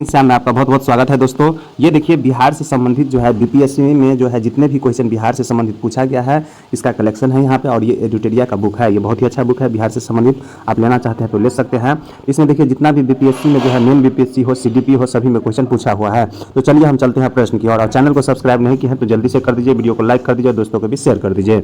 में आपका बहुत बहुत स्वागत है दोस्तों। ये देखिए बिहार से संबंधित जो है बीपीएससी में जो है जितने भी क्वेश्चन बिहार से संबंधित पूछा गया है इसका कलेक्शन है यहाँ पे। और ये एडुटेरिया का बुक है, ये बहुत ही अच्छा बुक है बिहार से संबंधित। आप लेना चाहते हैं तो ले सकते हैं। इसमें देखिए जितना भी बीपीएससी में जो है मेन बीपीएससी हो सीडीपी हो सभी में क्वेश्चन पूछा हुआ है। तो चलिए हम चलते हैं प्रश्न की ओर। और चैनल को सब्सक्राइब नहीं किया है तो जल्दी से कर दीजिए, वीडियो को लाइक कर दीजिए, दोस्तों को भी शेयर कर दीजिए।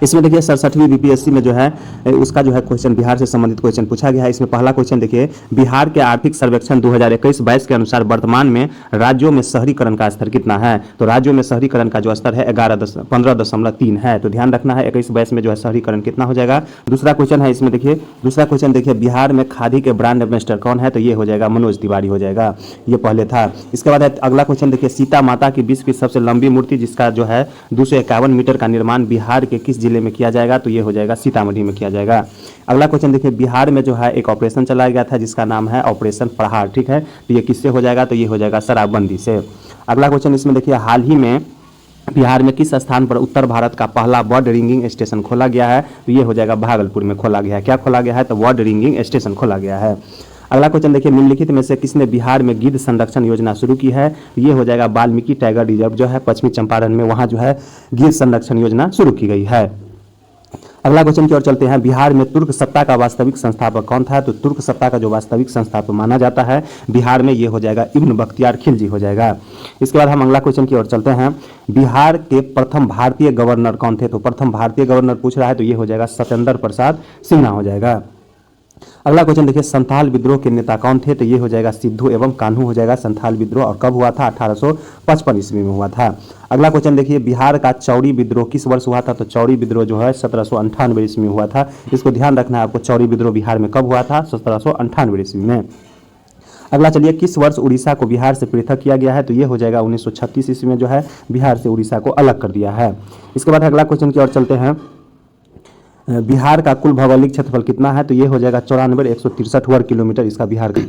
इसमें देखिए 67वीं बीपीएससी में जो है उसका जो है क्वेश्चन बिहार से संबंधित क्वेश्चन पूछा गया है। इसमें पहला क्वेश्चन देखिए, बिहार के आर्थिक सर्वेक्षण 2021-22 के अनुसार वर्तमान में राज्यों में शहरीकरण का स्तर कितना है। तो राज्यों में शहरीकरण का जो स्तर है 15.3 है। तो ध्यान रखना है 21-22 में जो है शहरीकरण कितना हो जाएगा। दूसरा क्वेश्चन है इसमें देखिए, दूसरा क्वेश्चन देखिए, बिहार में खादी के ब्रांड एम्बेसडर कौन है। तो ये हो जाएगा मनोज तिवारी हो जाएगा, ये पहले था। इसके बाद अगला क्वेश्चन देखिए, सीता माता की विश्व की सबसे लंबी मूर्ति जिसका जो है 251 मीटर का निर्माण बिहार के किस जिले में किया जाएगा। तो ये हो जाएगा सीतामढ़ी में किया जाएगा। अगला क्वेश्चन देखिए, बिहार में जो है एक ऑपरेशन चलाया गया था जिसका नाम है ऑपरेशन प्रहार, ठीक है। तो ये किससे हो जाएगा। तो ये हो जाएगा शराबबंदी से। अगला क्वेश्चन इसमें देखिए, हाल ही में बिहार में किस स्थान पर उत्तर भारत का पहला बर्ड रिंगिंग स्टेशन खोला गया है। तो ये हो जाएगा भागलपुर में खोला गया है। क्या खोला गया है। तो बर्ड रिंगिंग स्टेशन खोला गया है। अगला क्वेश्चन देखिए, निम्नलिखित में से किसने बिहार में गिद्ध संरक्षण योजना शुरू की है। ये हो जाएगा वाल्मीकि टाइगर रिजर्व जो है पश्चिमी चंपारण में, वहाँ जो है गिद्ध संरक्षण योजना शुरू की गई है। अगला क्वेश्चन की ओर चलते हैं, बिहार में तुर्क सत्ता का वास्तविक संस्थापक कौन था। तो तुर्क सत्ता का जो वास्तविक संस्थापक माना जाता है बिहार में, ये हो जाएगा इब्न बख्तियार खिलजी हो जाएगा। इसके बाद हम अगला क्वेश्चन की ओर चलते हैं, बिहार के प्रथम भारतीय गवर्नर कौन थे। तो प्रथम भारतीय गवर्नर पूछ रहा है, तो ये हो जाएगा सत्येंद्र प्रसाद सिन्हा हो जाएगा। अगला क्वेश्चन देखिए, संथाल विद्रोह के नेता कौन थे। तो ये हो जाएगा सिद्धू एवं कान्हू हो जाएगा संथाल विद्रोह। और कब हुआ था। 1855 ईस्वी में हुआ था। अगला क्वेश्चन देखिए, बिहार का चौड़ी विद्रोह किस वर्ष हुआ था। तो चौड़ी विद्रोह जो है 1798 ईस्वी में हुआ था। इसको ध्यान रखना है आपको, चौड़ी विद्रोह बिहार में कब हुआ था। 1798 ईस्वी में। अगला चलिए, किस वर्ष उड़ीसा को बिहार से पृथक किया गया है। तो ये हो जाएगा 1936 ईस्वी में जो है बिहार से उड़ीसा को अलग कर दिया है। इसके बाद अगला क्वेश्चन की ओर चलते हैं, बिहार का कुल भौगोलिक क्षेत्रफल कितना है। तो ये हो जाएगा 94,163 वर्ग किलोमीटर इसका बिहार का।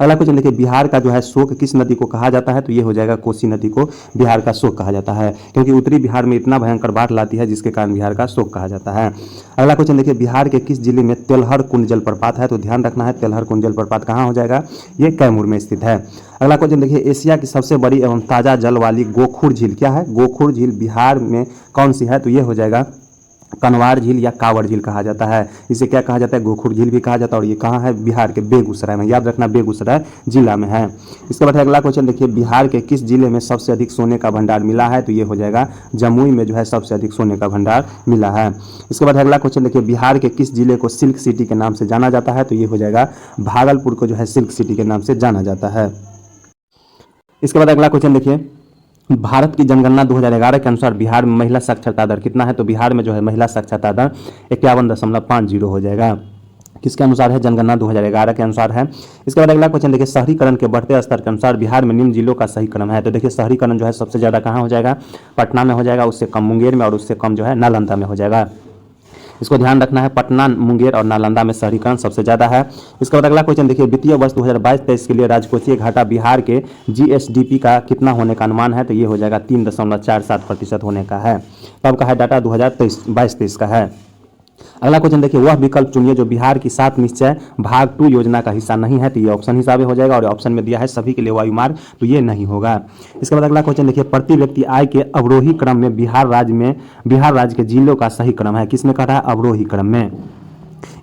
अगला क्वेश्चन देखिए, बिहार का जो है शोक किस नदी को कहा जाता है। तो ये हो जाएगा कोसी नदी को बिहार का शोक कहा जाता है, क्योंकि उत्तरी बिहार में इतना भयंकर बाढ़ लाती है जिसके कारण बिहार का शोक कहा जाता है। अगला क्वेश्चन देखिए, बिहार के किस जिले में तेलहर कुंड जलप्रपात है। तो ध्यान रखना है तेलहर कुंड जलप्रपात कहाँ हो जाएगा, ये कैमूर में स्थित है। अगला क्वेश्चन देखिए, एशिया की सबसे बड़ी एवं ताज़ा जल वाली गोखुर झील क्या है। गोखुर झील बिहार में कौन सी है। तो ये हो जाएगा कनवार झील या कांवड़ झील कहा जाता है। इसे क्या कहा जाता है, गोखुर झील भी कहा जाता है। और ये कहाँ है, बिहार के बेगूसराय में, याद रखना बेगूसराय जिला में है। इसके बाद अगला क्वेश्चन देखिए, बिहार के किस जिले में सबसे अधिक सोने का भंडार मिला है। तो ये हो जाएगा जमुई में जो है सबसे अधिक सोने का भंडार मिला है। इसके बाद अगला क्वेश्चन देखिए, बिहार के किस जिले को सिल्क सिटी के नाम से जाना जाता है। तो ये हो जाएगा भागलपुर को जो है सिल्क सिटी के नाम से जाना जाता है। इसके बाद अगला क्वेश्चन देखिए, भारत की जनगणना 2011 के अनुसार बिहार में महिला साक्षरता दर कितना है। तो बिहार में जो है महिला साक्षरता दर 51.50 हो जाएगा। किसके अनुसार है, जनगणना 2011 के अनुसार है। इसके बाद अगला क्वेश्चन देखिए, शहरीकरण के बढ़ते स्तर के अनुसार बिहार में निम्न जिलों का सही क्रम है। तो देखिए शहरीकरण जो है सबसे ज़्यादा कहाँ हो जाएगा, पटना में हो जाएगा, उससे कम मुंगेर में, और उससे कम जो है नालंदा में हो जाएगा। इसको ध्यान रखना है, पटना, मुंगेर और नालंदा में शहरीकरण सबसे ज़्यादा है। इसके बाद अगला क्वेश्चन देखिए, वित्तीय वर्ष 2022-23 के लिए राजकोषीय घाटा बिहार के जीएसडीपी का कितना होने का अनुमान है। तो ये हो जाएगा 3.47% होने का है। कब का है डाटा, 2022-23 का है। अगला क्वेश्चन देखिए, वह विकल्प चुनिए जो बिहार की 7 निश्चय भाग 2 योजना का हिस्सा नहीं है। तो ये ऑप्शन हिसाब हो जाएगा, और ऑप्शन में दिया है सभी के लिए वायु मार्ग, तो ये नहीं होगा। इसके बाद अगला क्वेश्चन देखिए, प्रति व्यक्ति आय के अवरोही क्रम में बिहार राज्य के जिलों का सही क्रम है। किसमें कह रहा है, अवरोही क्रम में।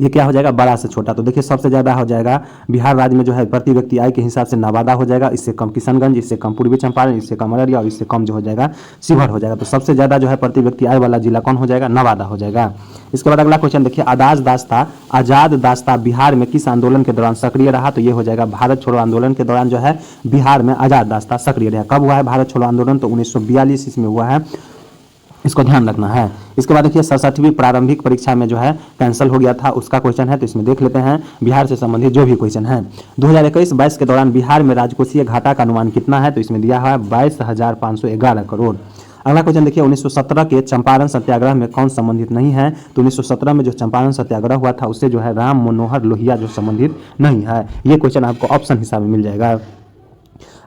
ये क्या हो जाएगा, बड़ा से छोटा। तो देखिए सबसे ज़्यादा हो जाएगा बिहार राज्य में जो है प्रति व्यक्ति आय के हिसाब से नवादा हो जाएगा, इससे कम किशनगंज, इससे कम पूर्वी चंपारण, इससे कम अररिया, और इससे कम जो हो जाएगा शिवहर हो जाएगा। तो सबसे ज़्यादा जो है प्रति व्यक्ति आय वाला जिला कौन हो जाएगा, नवादा हो जाएगा। इसके बाद अगला क्वेश्चन देखिए, आज़ाद दास्ता बिहार में किस आंदोलन के दौरान सक्रिय रहा। तो ये हो जाएगा भारत छोड़ो आंदोलन के दौरान जो है बिहार में आज़ाद दास्ता सक्रिय रहा। कब हुआ है भारत छोड़ो आंदोलन, तो 1942 इसमें हुआ है, इसको ध्यान रखना है। इसके बाद देखिए 67वीं प्रारंभिक परीक्षा में जो है कैंसिल हो गया था, उसका क्वेश्चन है। तो इसमें देख लेते हैं बिहार से संबंधित जो भी क्वेश्चन है। 2021-22 के दौरान बिहार में राजकोषीय घाटा का अनुमान कितना है। तो इसमें दिया है 22,511 करोड़। अगला क्वेश्चन देखिए, 1917 के चंपारण सत्याग्रह में कौन संबंधित नहीं है। तो 1917 में जो चंपारण सत्याग्रह हुआ था उससे जो है राम मनोहर लोहिया जो संबंधित नहीं है। ये क्वेश्चन आपको ऑप्शन हिसाब में मिल जाएगा।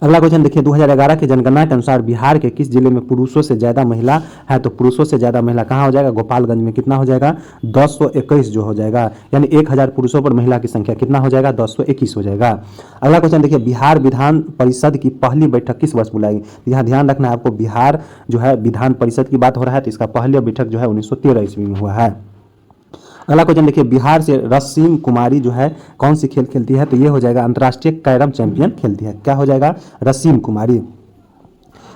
अगला क्वेश्चन देखिए 2011 की जनगणना के अनुसार बिहार के किस जिले में पुरुषों से ज़्यादा महिला है? तो पुरुषों से ज़्यादा महिला कहाँ हो जाएगा? गोपालगंज में। कितना हो जाएगा? 1021 जो हो जाएगा, यानी 1000 पुरुषों पर महिला की संख्या कितना हो जाएगा? 1021 हो जाएगा। अगला क्वेश्चन देखिए बिहार विधान परिषद की पहली बैठक किस वर्ष बुलाई गई? यहाँ ध्यान रखना है आपको, बिहार जो है विधान परिषद की बात हो रहा है, तो इसका पहली बैठक जो है 1913 ईस्वी में हुआ है। अगला क्वेश्चन देखिए बिहार से रसीम कुमारी जो है कौन सी खेल खेलती है? तो ये हो जाएगा अंतर्राष्ट्रीय कैरम चैंपियन खेलती है। क्या हो जाएगा? रसीम कुमारी।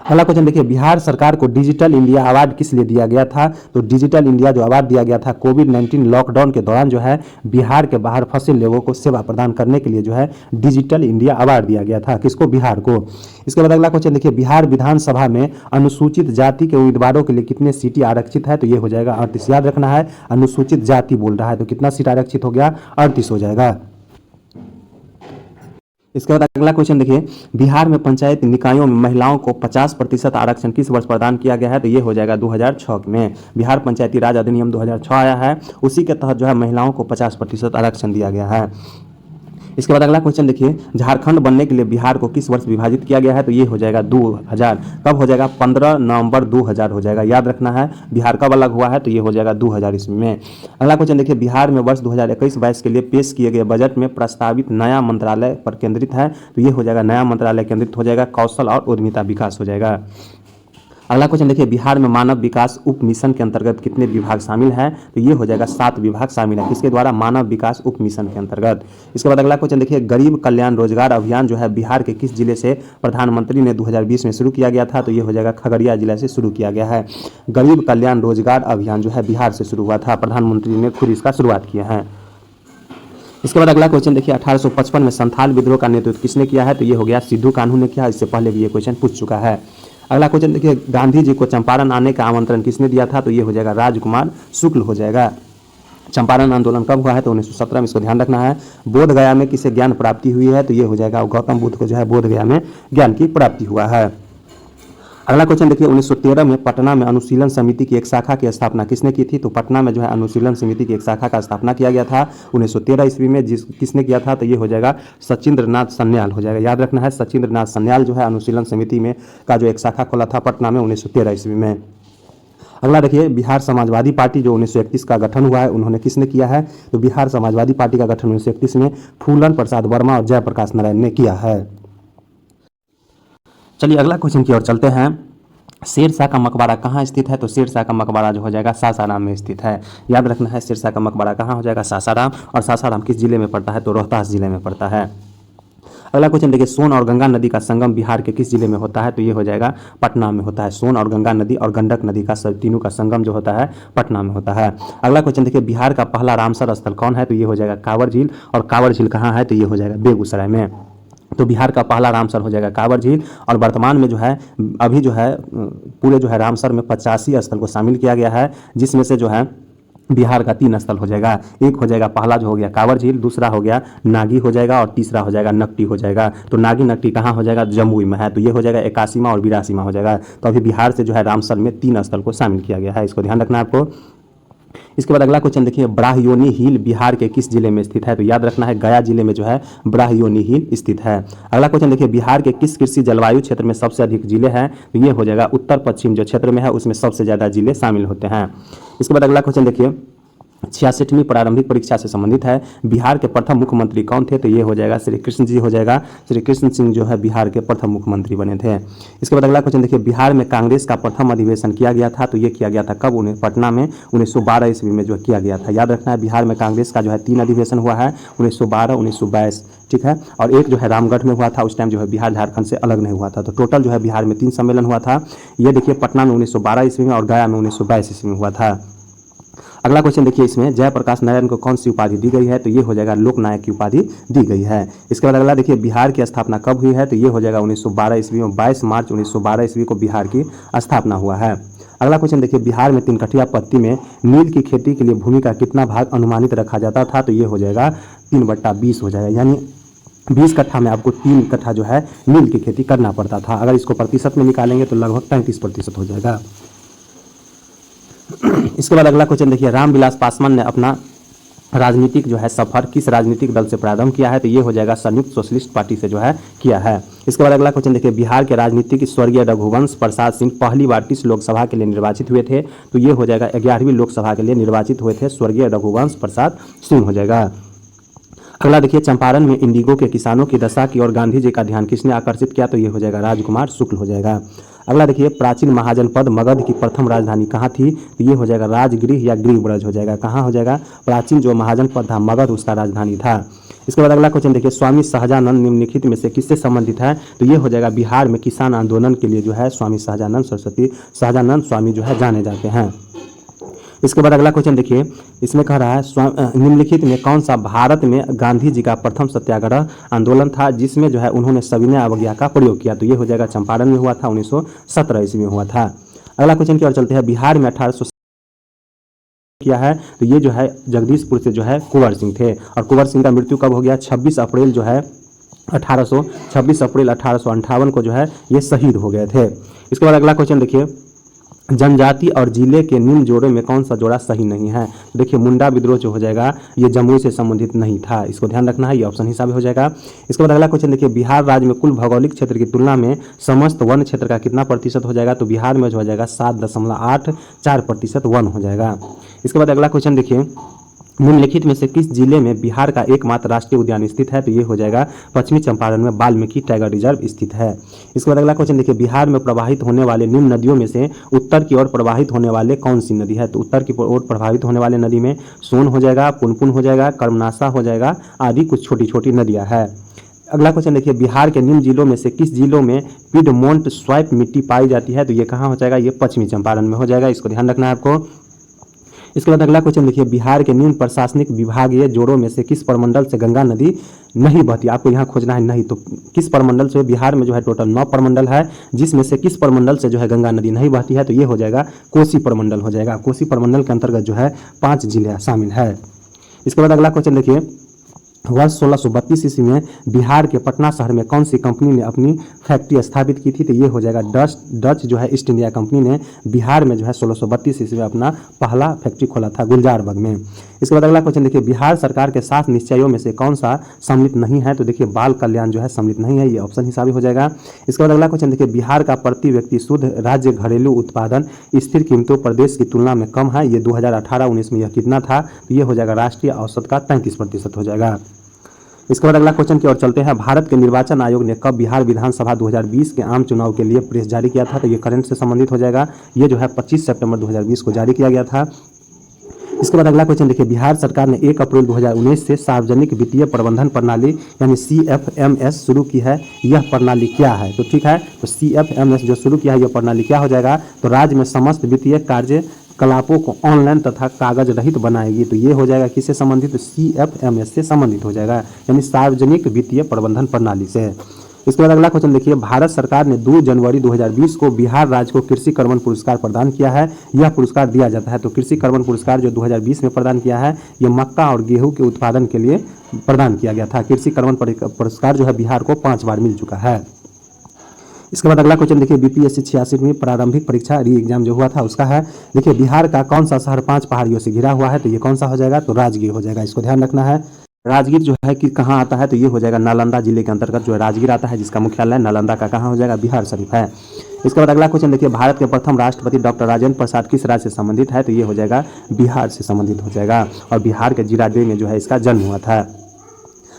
अगला क्वेश्चन देखिए बिहार सरकार को डिजिटल इंडिया अवार्ड किस लिए दिया गया था? तो डिजिटल इंडिया जो अवार्ड दिया गया था कोविड-19 लॉकडाउन के दौरान जो है बिहार के बाहर फंसे लोगों को सेवा प्रदान करने के लिए जो है डिजिटल इंडिया अवार्ड दिया गया था। किसको? बिहार को। इसके बाद अगला क्वेश्चन देखिए बिहार विधानसभा में अनुसूचित जाति के उम्मीदवारों के लिए कितने सीटें आरक्षित है? तो ये हो जाएगा 38। याद रखना है अनुसूचित जाति बोल रहा है, तो कितना सीट आरक्षित हो गया? 38 हो जाएगा। इसके बाद अगला क्वेश्चन देखिए बिहार में पंचायत निकायों में महिलाओं को 50% आरक्षण किस वर्ष प्रदान किया गया है? तो ये हो जाएगा 2006 में। बिहार पंचायती राज अधिनियम 2006 आया है, उसी के तहत जो है महिलाओं को 50% आरक्षण दिया गया है। इसके बाद अगला क्वेश्चन देखिए झारखंड बनने के लिए बिहार को किस वर्ष विभाजित किया गया है? तो ये हो जाएगा 2000। कब हो जाएगा? 15 नवंबर 2000 हो जाएगा। याद रखना है बिहार कब अलग हुआ है? तो ये हो जाएगा 2000 ईस्वी में। अगला क्वेश्चन देखिए बिहार में वर्ष 2021-22 के लिए पेश किए गए बजट में प्रस्तावित नया मंत्रालय पर केंद्रित है, तो ये हो जाएगा नया मंत्रालय केंद्रित हो जाएगा कौशल और उद्यमिता विकास हो जाएगा। अगला क्वेश्चन देखिए बिहार में मानव विकास उप मिशन के अंतर्गत कितने विभाग शामिल हैं? तो ये हो जाएगा 7 विभाग शामिल है। किसके द्वारा? मानव विकास उप मिशन के अंतर्गत। इसके बाद अगला क्वेश्चन देखिए गरीब कल्याण रोजगार अभियान जो है बिहार के किस जिले से प्रधानमंत्री ने 2020 में शुरू किया गया था? तो ये हो जाएगा खगड़िया जिला से शुरू किया गया है। गरीब कल्याण रोजगार अभियान जो है बिहार से शुरू हुआ था, प्रधानमंत्री ने खुद इसका शुरुआत किया है। इसके बाद अगला क्वेश्चन देखिए 1855 में संथाल विद्रोह का नेतृत्व किसने किया है? तो ये हो गया सिद्धू कान्हू ने किया। इससे पहले भी ये क्वेश्चन पूछ चुका है। अगला क्वेश्चन देखिए गांधी जी को चंपारण आने का आमंत्रण किसने दिया था? तो ये हो जाएगा राजकुमार शुक्ल हो जाएगा। चंपारण आंदोलन कब हुआ है? तो 1917 में। इसको ध्यान रखना है। बोध गया में किसे ज्ञान प्राप्ति हुई है? तो ये हो जाएगा गौतम बुद्ध को जो है बोध गया में ज्ञान की प्राप्ति हुआ है। अगला क्वेश्चन देखिए 1913 में पटना में अनुशीलन समिति की एक शाखा की स्थापना किसने की थी? तो पटना में जो है अनुशीलन समिति की एक शाखा का स्थापना किया गया था 1913 ईस्वी में। किसने किया था? तो ये हो जाएगा सचिंद्रनाथ सन्याल हो जाएगा। याद रखना है सचिंद्रनाथ सन्याल जो है अनुशीलन समिति में का जो एक शाखा खोला था पटना में 1913 ईस्वी में। अगला देखिए बिहार समाजवादी पार्टी जो 1931 का गठन हुआ है उन्होंने किसने किया है? तो बिहार समाजवादी पार्टी का गठन 1931 में फूलन प्रसाद वर्मा और जयप्रकाश नारायण ने किया है। चलिए अगला क्वेश्चन की ओर चलते हैं। शेरशाह का मकबरा कहाँ स्थित है? तो शेरशाह का मकबरा जो हो जाएगा सासाराम में स्थित है। याद रखना है शेरशाह का मकबरा कहाँ हो जाएगा? सासाराम। और सासाराम किस जिले में पड़ता है? तो रोहतास जिले में पड़ता है। अगला क्वेश्चन देखिए सोन और गंगा नदी का संगम बिहार के किस जिले में होता है? तो ये हो जाएगा पटना में होता है। सोन और गंगा नदी और गंडक नदी का तीनों का संगम जो होता है पटना में होता है। अगला क्वेश्चन देखिए बिहार का पहला रामसर स्थल कौन है? तो ये हो जाएगा कांवर झील। और कांवर झील कहाँ है? तो ये हो जाएगा बेगूसराय में। तो बिहार का पहला रामसर हो जाएगा कांवर झील। और वर्तमान में जो है अभी जो है पूरे जो है रामसर में 85 स्थल को शामिल किया गया है, जिसमें से जो है बिहार का 3 स्थल हो जाएगा। एक हो जाएगा पहला जो हो गया कांवर झील, दूसरा हो गया नागी हो जाएगा और तीसरा हो जाएगा नकटी हो जाएगा। तो नागी नकटी कहाँ हो जाएगा? जमुई में है। तो ये हो जाएगा 81वां और 82वां हो जाएगा। तो अभी बिहार से जो है रामसर में 3 स्थल को शामिल किया गया है, इसको ध्यान रखना है आपको। इसके बाद अगला क्वेश्चन देखिए ब्राह्योनी हिल बिहार के किस जिले में स्थित है? तो याद रखना है गया जिले में जो है ब्राह्योनी हिल स्थित है। अगला क्वेश्चन देखिए बिहार के किस कृषि जलवायु क्षेत्र में सबसे अधिक जिले हैं? तो ये हो जाएगा उत्तर पश्चिम जो क्षेत्र में है उसमें सबसे ज़्यादा जिले शामिल होते हैं। इसके बाद अगला क्वेश्चन देखिए 66वीं प्रारंभिक परीक्षा से संबंधित है। बिहार के प्रथम मुख्यमंत्री कौन थे? तो ये हो जाएगा श्री कृष्ण जी हो जाएगा। श्री कृष्ण सिंह जो है बिहार के प्रथम मुख्यमंत्री बने थे। इसके बाद अगला क्वेश्चन देखिए बिहार में कांग्रेस का प्रथम अधिवेशन किया गया था। तो ये किया गया था कब? उन्हें पटना में 1912 ईस्वी में जो किया गया था। याद रखना है बिहार में कांग्रेस का जो है 3 अधिवेशन हुआ है 1912, 1922, ठीक है। और एक जो है रामगढ़ में हुआ था, उस टाइम जो है बिहार झारखंड से अलग नहीं हुआ था। तो टोटल जो है बिहार में 3 सम्मेलन हुआ था। ये देखिए पटना में 1912 ईस्वी में और गया में 1922 ईस्वी में हुआ था। अगला क्वेश्चन देखिए इसमें जयप्रकाश नारायण को कौन सी उपाधि दी गई है? तो ये हो जाएगा लोकनायक की उपाधि दी गई है। इसके बाद अगला देखिए बिहार की स्थापना कब हुई है? तो ये हो जाएगा 1912 ईस्वी में। 22 मार्च 1912 ईस्वी को बिहार की स्थापना हुआ है। अगला क्वेश्चन देखिए बिहार में 3 कठिया पत्ती में नील की खेती के लिए भूमि का कितना भाग अनुमानित रखा जाता था? तो ये हो जाएगा 3/20 हो जाएगा, यानी 20 कट्ठा में आपको 3 कट्ठा जो है नील की खेती करना पड़ता था। अगर इसको प्रतिशत में निकालेंगे तो लगभग 35% हो जाएगा। इसके बाद अगला क्वेश्चन देखिए रामविलास पासवान ने अपना राजनीतिक जो है सफर किस राजनीतिक दल से प्रारंभ किया है, तो ये हो जाएगा संयुक्त सोशलिस्ट पार्टी से जो है किया है। इसके बाद अगला क्वेश्चन देखिए, बिहार के राजनीतिक स्वर्गीय रघुवंश प्रसाद सिंह पहली बार किस लोकसभा के लिए निर्वाचित हुए थे, तो ये हो जाएगा 11वीं लोकसभा के लिए निर्वाचित हुए थे स्वर्गीय रघुवंश प्रसाद सिंह हो जाएगा। अगला देखिए, चंपारण में इंडिगो के किसानों की दशा की ओर गांधी जी का ध्यान किसने आकर्षित किया, तो ये हो जाएगा राजकुमार शुक्ल हो जाएगा। अगला देखिए, प्राचीन महाजनपद मगध की प्रथम राजधानी कहाँ थी, तो ये हो जाएगा राजगृह या गृहब्रज हो जाएगा। कहाँ हो जाएगा, प्राचीन जो महाजनपद था मगध उसका राजधानी था। इसके बाद अगला क्वेश्चन देखिए, स्वामी सहजानंद निम्नलिखित में से किससे संबंधित है, तो ये हो जाएगा बिहार में किसान आंदोलन के लिए जो है स्वामी सहजानंद स्वामी जो है जाने जाते हैं। इसके बाद अगला क्वेश्चन देखिए, इसमें कह रहा है निम्नलिखित में कौन सा भारत में गांधी जी का प्रथम सत्याग्रह आंदोलन था जिसमें जो है उन्होंने सविनय अवज्ञा का प्रयोग किया, तो ये हो जाएगा चंपारण में हुआ था, 1917 ईस्वी में हुआ था। अगला क्वेश्चन की ओर चलते हैं, बिहार में 1800 किया है, तो ये जो है जगदीशपुर से जो है कुंवर सिंह थे, और कुंवर सिंह का मृत्यु कब हो गया, 26 अप्रैल 1858 को जो है ये शहीद हो गए थे। इसके बाद अगला क्वेश्चन देखिए, जनजाति और जिले के निम्न जोड़ों में कौन सा जोड़ा सही नहीं है, देखिए मुंडा विद्रोह जो हो जाएगा ये जमुई से संबंधित नहीं था, इसको ध्यान रखना है, ये ऑप्शन हिसाब हो जाएगा। इसके बाद अगला क्वेश्चन देखिए, बिहार राज्य में कुल भौगोलिक क्षेत्र की तुलना में समस्त वन क्षेत्र का कितना प्रतिशत हो जाएगा, तो बिहार में जो हो जाएगा 7.84% वन हो जाएगा। इसके बाद अगला क्वेश्चन देखिए, निम्नलिखित में से किस जिले में बिहार का एकमात्र राष्ट्रीय उद्यान स्थित है, तो ये हो जाएगा पश्चिमी चंपारण में वाल्मीकि टाइगर रिजर्व स्थित है। इसके बाद अगला क्वेश्चन देखिए, बिहार में प्रवाहित होने वाले निम्न नदियों में से उत्तर की ओर प्रवाहित होने वाले कौन सी नदी है, तो उत्तर की ओर प्रवाहित होने वाले नदी में सोन हो जाएगा, पुनपुन हो जाएगा, कर्मनाशा हो जाएगा, आदि कुछ छोटी छोटी नदियाँ है। अगला क्वेश्चन देखिए, बिहार के निम्न जिलों में से किस जिलों में पिडमोंट स्वैप मिट्टी पाई जाती है, तो ये कहाँ हो जाएगा, ये पश्चिमी चंपारण में हो जाएगा, इसको ध्यान रखना है आपको। इसके बाद अगला क्वेश्चन देखिए, बिहार के निम्न प्रशासनिक विभागीय जोड़ों में से किस प्रमंडल से गंगा नदी नहीं बहती, आपको यहाँ खोजना है नहीं, तो किस प्रमंडल से, बिहार में जो है टोटल 9 प्रमंडल है जिसमें से किस प्रमंडल से जो है गंगा नदी नहीं बहती है, तो ये हो जाएगा कोसी प्रमंडल हो जाएगा। कोसी प्रमंडल के अंतर्गत जो है 5 जिले शामिल है। इसके बाद अगला क्वेश्चन देखिए, वर्ष 1632 ईस्वी में बिहार के पटना शहर में कौन सी कंपनी ने अपनी फैक्ट्री स्थापित की थी, तो ये हो जाएगा डच जो है ईस्ट इंडिया कंपनी ने बिहार में जो है 1632 ईस्वी में अपना पहला फैक्ट्री खोला था गुलजारबाग में। इसके बाद अगला क्वेश्चन देखिए, बिहार सरकार के 7 निश्चयों में से कौन सा सम्मिलित नहीं है, तो देखिए बाल कल्याण जो है सम्मिलित नहीं है, ये ऑप्शन हिसाब हो जाएगा। इसके बाद अगला क्वेश्चन देखिए, बिहार का प्रति व्यक्ति शुद्ध राज्य घरेलू उत्पादन स्थिर कीमतों प्रदेश की तुलना में कम है, ये 2018-19 में यह कितना था, तो ये हो जाएगा राष्ट्रीय औसत का 33% हो जाएगा। इसके बाद अगला क्वेश्चन की ओर चलते हैं, भारत के निर्वाचन आयोग ने कब बिहार विधानसभा 2020 के आम चुनाव के लिए प्रेस जारी किया था, तो ये करंट से संबंधित हो जाएगा, ये जो है 25 सितंबर 2020 को जारी किया गया था। इसके बाद अगला क्वेश्चन देखिए, बिहार सरकार ने 1 अप्रैल 2019 से सार्वजनिक वित्तीय प्रबंधन प्रणाली यानी CFMS शुरू की है, यह प्रणाली क्या है, तो ठीक है, तो CFMS जो शुरू किया है यह प्रणाली क्या हो जाएगा, तो राज्य में समस्त वित्तीय कार्यकलापों को ऑनलाइन तथा कागज रहित बनाएगी, तो ये हो जाएगा किससे संबंधित, तो CFMS से संबंधित हो जाएगा, यानी सार्वजनिक वित्तीय प्रबंधन प्रणाली से। इसके बाद अगला क्वेश्चन देखिए, भारत सरकार ने 2 जनवरी 2020 को बिहार राज्य को कृषि कर्मण पुरस्कार प्रदान किया है, यह पुरस्कार दिया जाता है, तो कृषि कर्मण पुरस्कार जो 2020 में प्रदान किया है यह मक्का और गेहूं के उत्पादन के लिए प्रदान किया गया था। कृषि कर्मण पुरस्कार जो है बिहार को 5 बार मिल चुका है। इसके बाद अगला क्वेश्चन देखिए, BPSC 86 में प्रारंभिक परीक्षा री एग्जाम जो हुआ था उसका है, देखिए बिहार का कौन सा शहर 5 पहाड़ियों से घिरा हुआ है, तो ये कौन सा हो जाएगा, तो राजगीर हो जाएगा, इसको ध्यान रखना है। राजगीर जो है कि कहाँ आता है, तो ये हो जाएगा नालंदा जिले के अंतर्गत जो है राजगीर आता है, जिसका मुख्यालय नालंदा का कहाँ हो जाएगा, बिहार शरीफ है। इसके बाद अगला क्वेश्चन देखिए, भारत के प्रथम राष्ट्रपति डॉक्टर राजेंद्र प्रसाद किस राज्य से संबंधित है, तो ये हो जाएगा बिहार से संबंधित हो जाएगा, और बिहार के जीरादेव में जो है इसका जन्म हुआ था।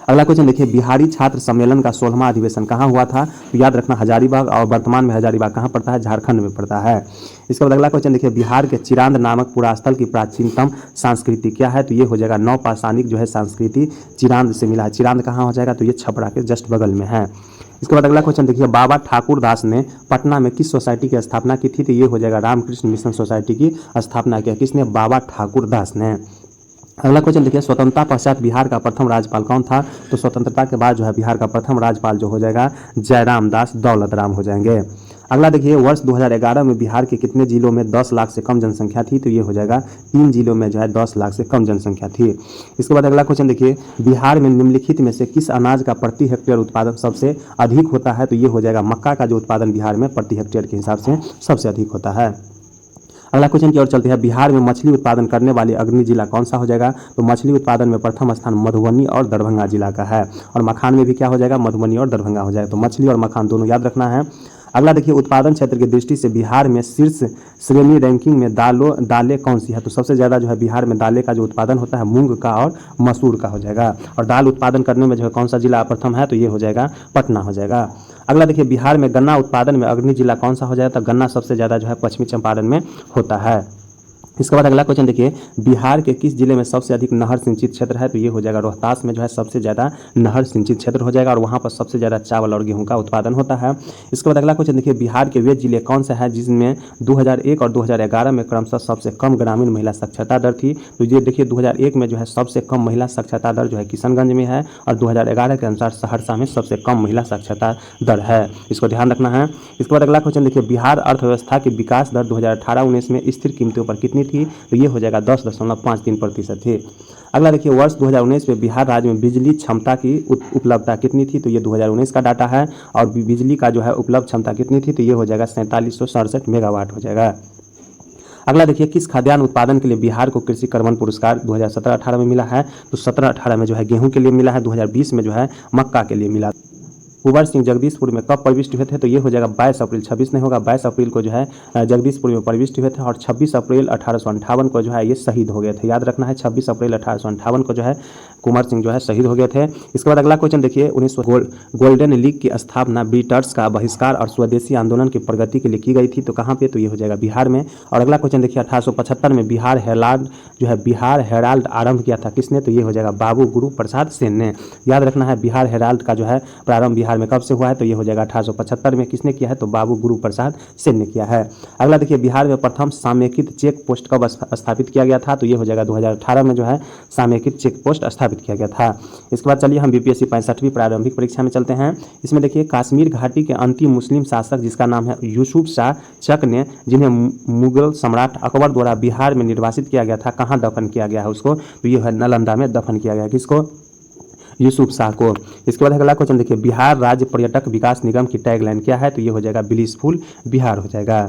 अगला क्वेश्चन देखिए, बिहारी छात्र सम्मेलन का 16वां अधिवेशन कहाँ हुआ था, तो याद रखना हजारीबाग, और वर्तमान में हजारीबाग कहाँ पड़ता है, झारखंड में पड़ता है। इसके बाद अगला क्वेश्चन देखिए, बिहार के चिरांद नामक पुरास्थल की प्राचीनतम संस्कृति क्या है, तो ये हो जाएगा नवपाषाणिक जो है संस्कृति चिरांद से मिला है। चिरांद कहाँ हो जाएगा, तो ये छपरा के जस्ट बगल में है। इसके बाद अगला क्वेश्चन देखिए, बाबा ठाकुर दास ने पटना में किस सोसाइटी की स्थापना की थी, तो ये हो जाएगा रामकृष्ण मिशन सोसाइटी की स्थापना किया, किसने, बाबा ठाकुर दास ने। अगला क्वेश्चन देखिए, स्वतंत्रता पश्चात बिहार का प्रथम राज्यपाल कौन था, तो स्वतंत्रता के बाद जो है बिहार का प्रथम राज्यपाल जो हो जाएगा जयराम दास दौलत राम हो जाएंगे। अगला देखिए, वर्ष 2011 में बिहार के कितने जिलों में 10 लाख से कम जनसंख्या थी, तो ये हो जाएगा 3 जिलों में जो है 10 लाख से कम जनसंख्या थी। इसके बाद अगला क्वेश्चन देखिए, बिहार में निम्नलिखित में से किस अनाज का प्रति हेक्टेयर उत्पादन सबसे अधिक होता है, तो ये हो जाएगा मक्का का जो उत्पादन बिहार में प्रति हेक्टेयर के हिसाब से सबसे अधिक होता है। अगला क्वेश्चन की ओर चलते हैं। बिहार में मछली उत्पादन करने वाले अग्रणी जिला कौन सा हो जाएगा? तो मछली उत्पादन में प्रथम स्थान मधुबनी और दरभंगा जिला का है। और मखान में भी क्या हो जाएगा? मधुबनी और दरभंगा हो जाएगा। तो मछली और मखान दोनों याद रखना है। अगला देखिए, उत्पादन क्षेत्र की दृष्टि से बिहार में शीर्ष श्रेणी रैंकिंग में दालें कौन सी है? तो सबसे ज़्यादा जो है बिहार में दालें का जो उत्पादन होता है मूंग का और मसूर का हो जाएगा। और दाल उत्पादन करने में जो है कौन सा जिला प्रथम है? तो ये हो जाएगा पटना हो जाएगा। अगला देखिए, बिहार में गन्ना उत्पादन में अग्रणी जिला कौन सा हो जाएगा? तो गन्ना सबसे ज़्यादा जो है पश्चिमी चंपारण में होता है। इसके बाद अगला क्वेश्चन देखिए, बिहार के किस जिले में सबसे अधिक नहर सिंचित क्षेत्र है? तो ये हो जाएगा रोहतास में जो है सबसे ज़्यादा नहर सिंचित क्षेत्र हो जाएगा और वहाँ पर सबसे ज़्यादा चावल और गेहूं का उत्पादन होता है। इसके बाद अगला क्वेश्चन देखिए, बिहार के वे जिले कौन से हैं जिसमें 2001 और 2011 में क्रमशः सबसे कम ग्रामीण महिला साक्षरता दर थी? तो ये देखिए 2001 में जो है सबसे कम महिला साक्षरता दर जो है किशनगंज में है और 2011 के अनुसार सहरसा में सबसे कम महिला साक्षरता दर है। इसको ध्यान रखना है। इसके बाद अगला क्वेश्चन देखिए, बिहार अर्थव्यवस्था की विकास दर 2018-19 में स्थिर कीमतों पर कितनी थी? तो ये हो जाएगा 10.53% थी। अगला देखिए, वर्ष 2019 में बिहार राज्य में बिजली क्षमता की उपलब्धता कितनी थी? तो ये 2019 का डाटा है। और बिजली का जो है उपलब्ध क्षमता कितनी थी? तो ये हो जाएगा 4767 मेगावाट हो जाएगा। अगला देखिए, किस खाद्यान्न उत्पादन के लिए बिहार को कृषि कर्मण पुरस्कार 2017-18 में मिला है? तो 17-18 में जो है गेहूं के लिए मिला है, 2020 में जो है मक्का के लिए मिला। कुंवर सिंह जगदीशपुर में कब प्रविष्ट हुए थे? तो ये हो जाएगा 22 अप्रैल, 26 नहीं होगा, 22 अप्रैल को जो है जगदीशपुर में प्रविष्ट हुए थे और 26 अप्रैल 1858 को जो है ये शहीद हो गए थे। याद रखना है, 26 अप्रैल 1858 को जो है कुंवर सिंह जो है शहीद हो गए थे। इसके बाद अगला क्वेश्चन देखिए, 1900 गोल्डन लीग की स्थापना ब्रिटिश का बहिष्कार और स्वदेशी आंदोलन की प्रगति के लिए की गई थी। तो कहाँ पे? तो ये हो जाएगा बिहार में। और अगला क्वेश्चन देखिए, 1875 में बिहार हेराल्ड आरंभ किया था किसने? तो ये हो जाएगा बाबू गुरु प्रसाद सेन ने। याद रखना है, बिहार हेराल्ड का जो है प्रारंभ बिहार में कब से हुआ है? तो ये हो जाएगा 1875 में। किसने किया है? तो बाबू गुरु प्रसाद सेन ने किया है। अगला देखिए, बिहार में प्रथम सामयिकित चेक पोस्ट कब स्थापित किया गया था? तो ये हो जाएगा 2018 में जो है सामयिकित चेक पोस्ट स्थापित किया गया था। इसके बाद चलिए हम बीपीएससी 65वीं प्रारंभिक परीक्षा में चलते हैं। इसमें देखिए, कश्मीर घाटी के अंतिम मुस्लिम शासक जिसका नाम है यूसुफ शाह चक ने, जिन्हें मुगल सम्राट अकबर द्वारा बिहार में निर्वासित किया गया था, कहाँ दफन किया गया है उसको? तो ये है नालंदा में दफन किया गया। किसको? यूसुफ शाह को। इसके बाद अगला क्वेश्चन देखिए, बिहार राज्य पर्यटक विकास निगम की टैगलाइन क्या है? तो ये हो जाएगा ब्लिसफुल बिहार हो जाएगा।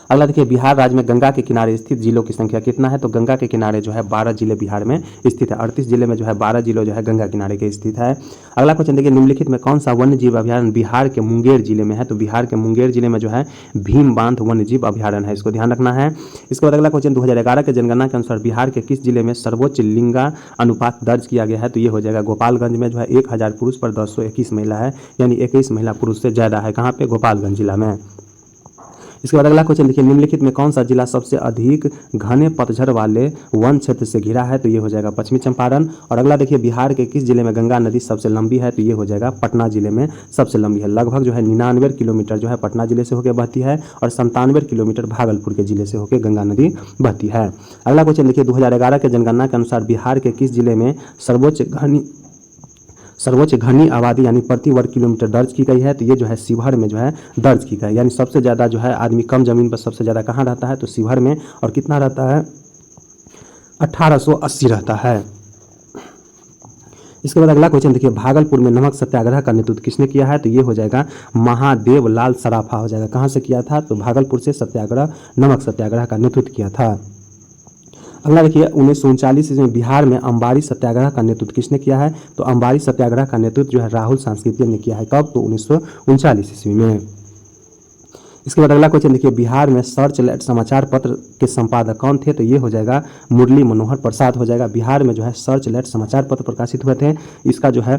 अगला देखिए, बिहार राज्य में गंगा के किनारे स्थित जिलों की संख्या कितना है? तो गंगा के किनारे जो है 12 जिले बिहार में स्थित है। 38 जिले में जो है 12 जिले जो है गंगा किनारे के स्थित है। अगला क्वेश्चन देखिए, निम्नलिखित में कौन सा वन्य जीव अभ्यारण्य बिहार के मुंगेर जिले में है? तो बिहार के मुंगेर जिले में जो है भीम बांध वन्य जीव अभ्यारण्य है। इसको ध्यान रखना है। इसके बाद अगला क्वेश्चन, 2011 के जनगणना के अनुसार बिहार के किस जिले में सर्वोच्च लिंगा अनुपात दर्ज किया गया है? तो ये हो जाएगा गोपालगंज में जो है 1000 पुरुष पर 221 महिला है, यानी 21 महिला पुरुष से ज़्यादा है। कहाँ पे? गोपालगंज जिला में। इसके बाद अगला क्वेश्चन देखिए, निम्नलिखित में कौन सा जिला सबसे अधिक घने पतझड़ वाले वन क्षेत्र से घिरा है? तो ये हो जाएगा पश्चिमी चंपारण। और अगला देखिए, बिहार के किस जिले में गंगा नदी सबसे लंबी है? तो ये हो जाएगा पटना जिले में सबसे लंबी है। लगभग जो है 99 किलोमीटर जो है पटना जिले से होकर बहती है और 97 किलोमीटर भागलपुर के जिले से होकर गंगा नदी बहती है। अगला क्वेश्चन देखिए, 2011 के जनगणना के अनुसार बिहार के किस जिले में सर्वोच्च घनी आबादी यानी प्रति वर्ग किलोमीटर दर्ज की गई है? तो ये जो है शिवहर में जो है दर्ज की गई, यानी सबसे ज़्यादा जो है आदमी कम जमीन पर सबसे ज़्यादा कहाँ रहता है? तो शिवहर में। और कितना रहता है? 1880 रहता है। इसके बाद अगला क्वेश्चन देखिए, भागलपुर में नमक सत्याग्रह का नेतृत्व किसने किया है? तो ये हो जाएगा महादेव लाल सराफा हो जाएगा। कहाँ से किया था? तो भागलपुर से नमक सत्याग्रह का नेतृत्व किया था। अगला देखिए, 1939 ईस्वी में बिहार में अंबारी सत्याग्रह का नेतृत्व किसने किया है? तो अंबारी सत्याग्रह का नेतृत्व जो है राहुल सांस्कृतिक ने किया है। कब? तो 1939 ईस्वी में। इसके बाद अगला क्वेश्चन देखिए, बिहार में सर्चलाइट समाचार पत्र के संपादक कौन थे? तो ये हो जाएगा मुरली मनोहर प्रसाद हो जाएगा। बिहार में जो है सर्चलाइट समाचार पत्र प्रकाशित हुए थे, इसका जो है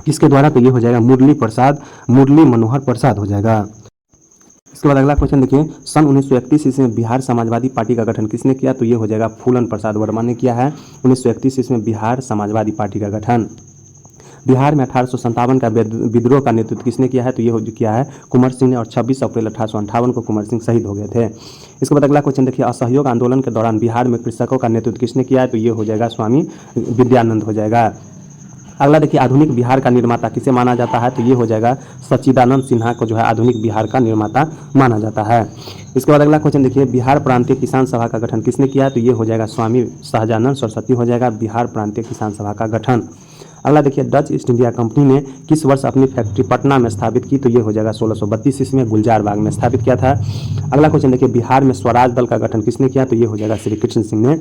किसके द्वारा? तो ये हो जाएगा मुरली मनोहर प्रसाद हो जाएगा। इसके बाद अगला क्वेश्चन देखिए, सन 1931 ईस्वी में बिहार समाजवादी पार्टी का गठन किसने किया? तो ये हो जाएगा फूलन प्रसाद वर्मा ने किया है। 1931 ईस्वी में बिहार समाजवादी पार्टी का गठन। बिहार में 1857 का विद्रोह का नेतृत्व किसने किया है? तो ये किया है कुंवर सिंह ने और 26 अप्रैल 1858 को कुंवर सिंह शहीद हो गए थे। इसके बाद अगला क्वेश्चन देखिए, असहयोग आंदोलन के दौरान बिहार में कृषकों का नेतृत्व किसने किया है? तो ये हो जाएगा स्वामी विद्यानंद हो जाएगा। अगला देखिए, आधुनिक बिहार का निर्माता किसे माना जाता है? तो ये हो जाएगा सच्चिदानंद सिन्हा को जो है आधुनिक बिहार का निर्माता माना जाता है। इसके बाद अगला क्वेश्चन देखिए, बिहार प्रांतीय किसान सभा का गठन किसने किया है? तो ये हो जाएगा स्वामी सहजानंद सरस्वती हो जाएगा बिहार प्रांतीय किसान सभा का गठन। अगला देखिए, डच ईस्ट इंडिया कंपनी ने किस वर्ष अपनी फैक्ट्री पटना में स्थापित की? तो ये हो जाएगा 1632 ईस्वी में गुलजार बाग में स्थापित किया था। अगला क्वेश्चन देखिए, बिहार में स्वराज दल का गठन किसने किया? तो ये हो जाएगा श्री कृष्ण सिंह ने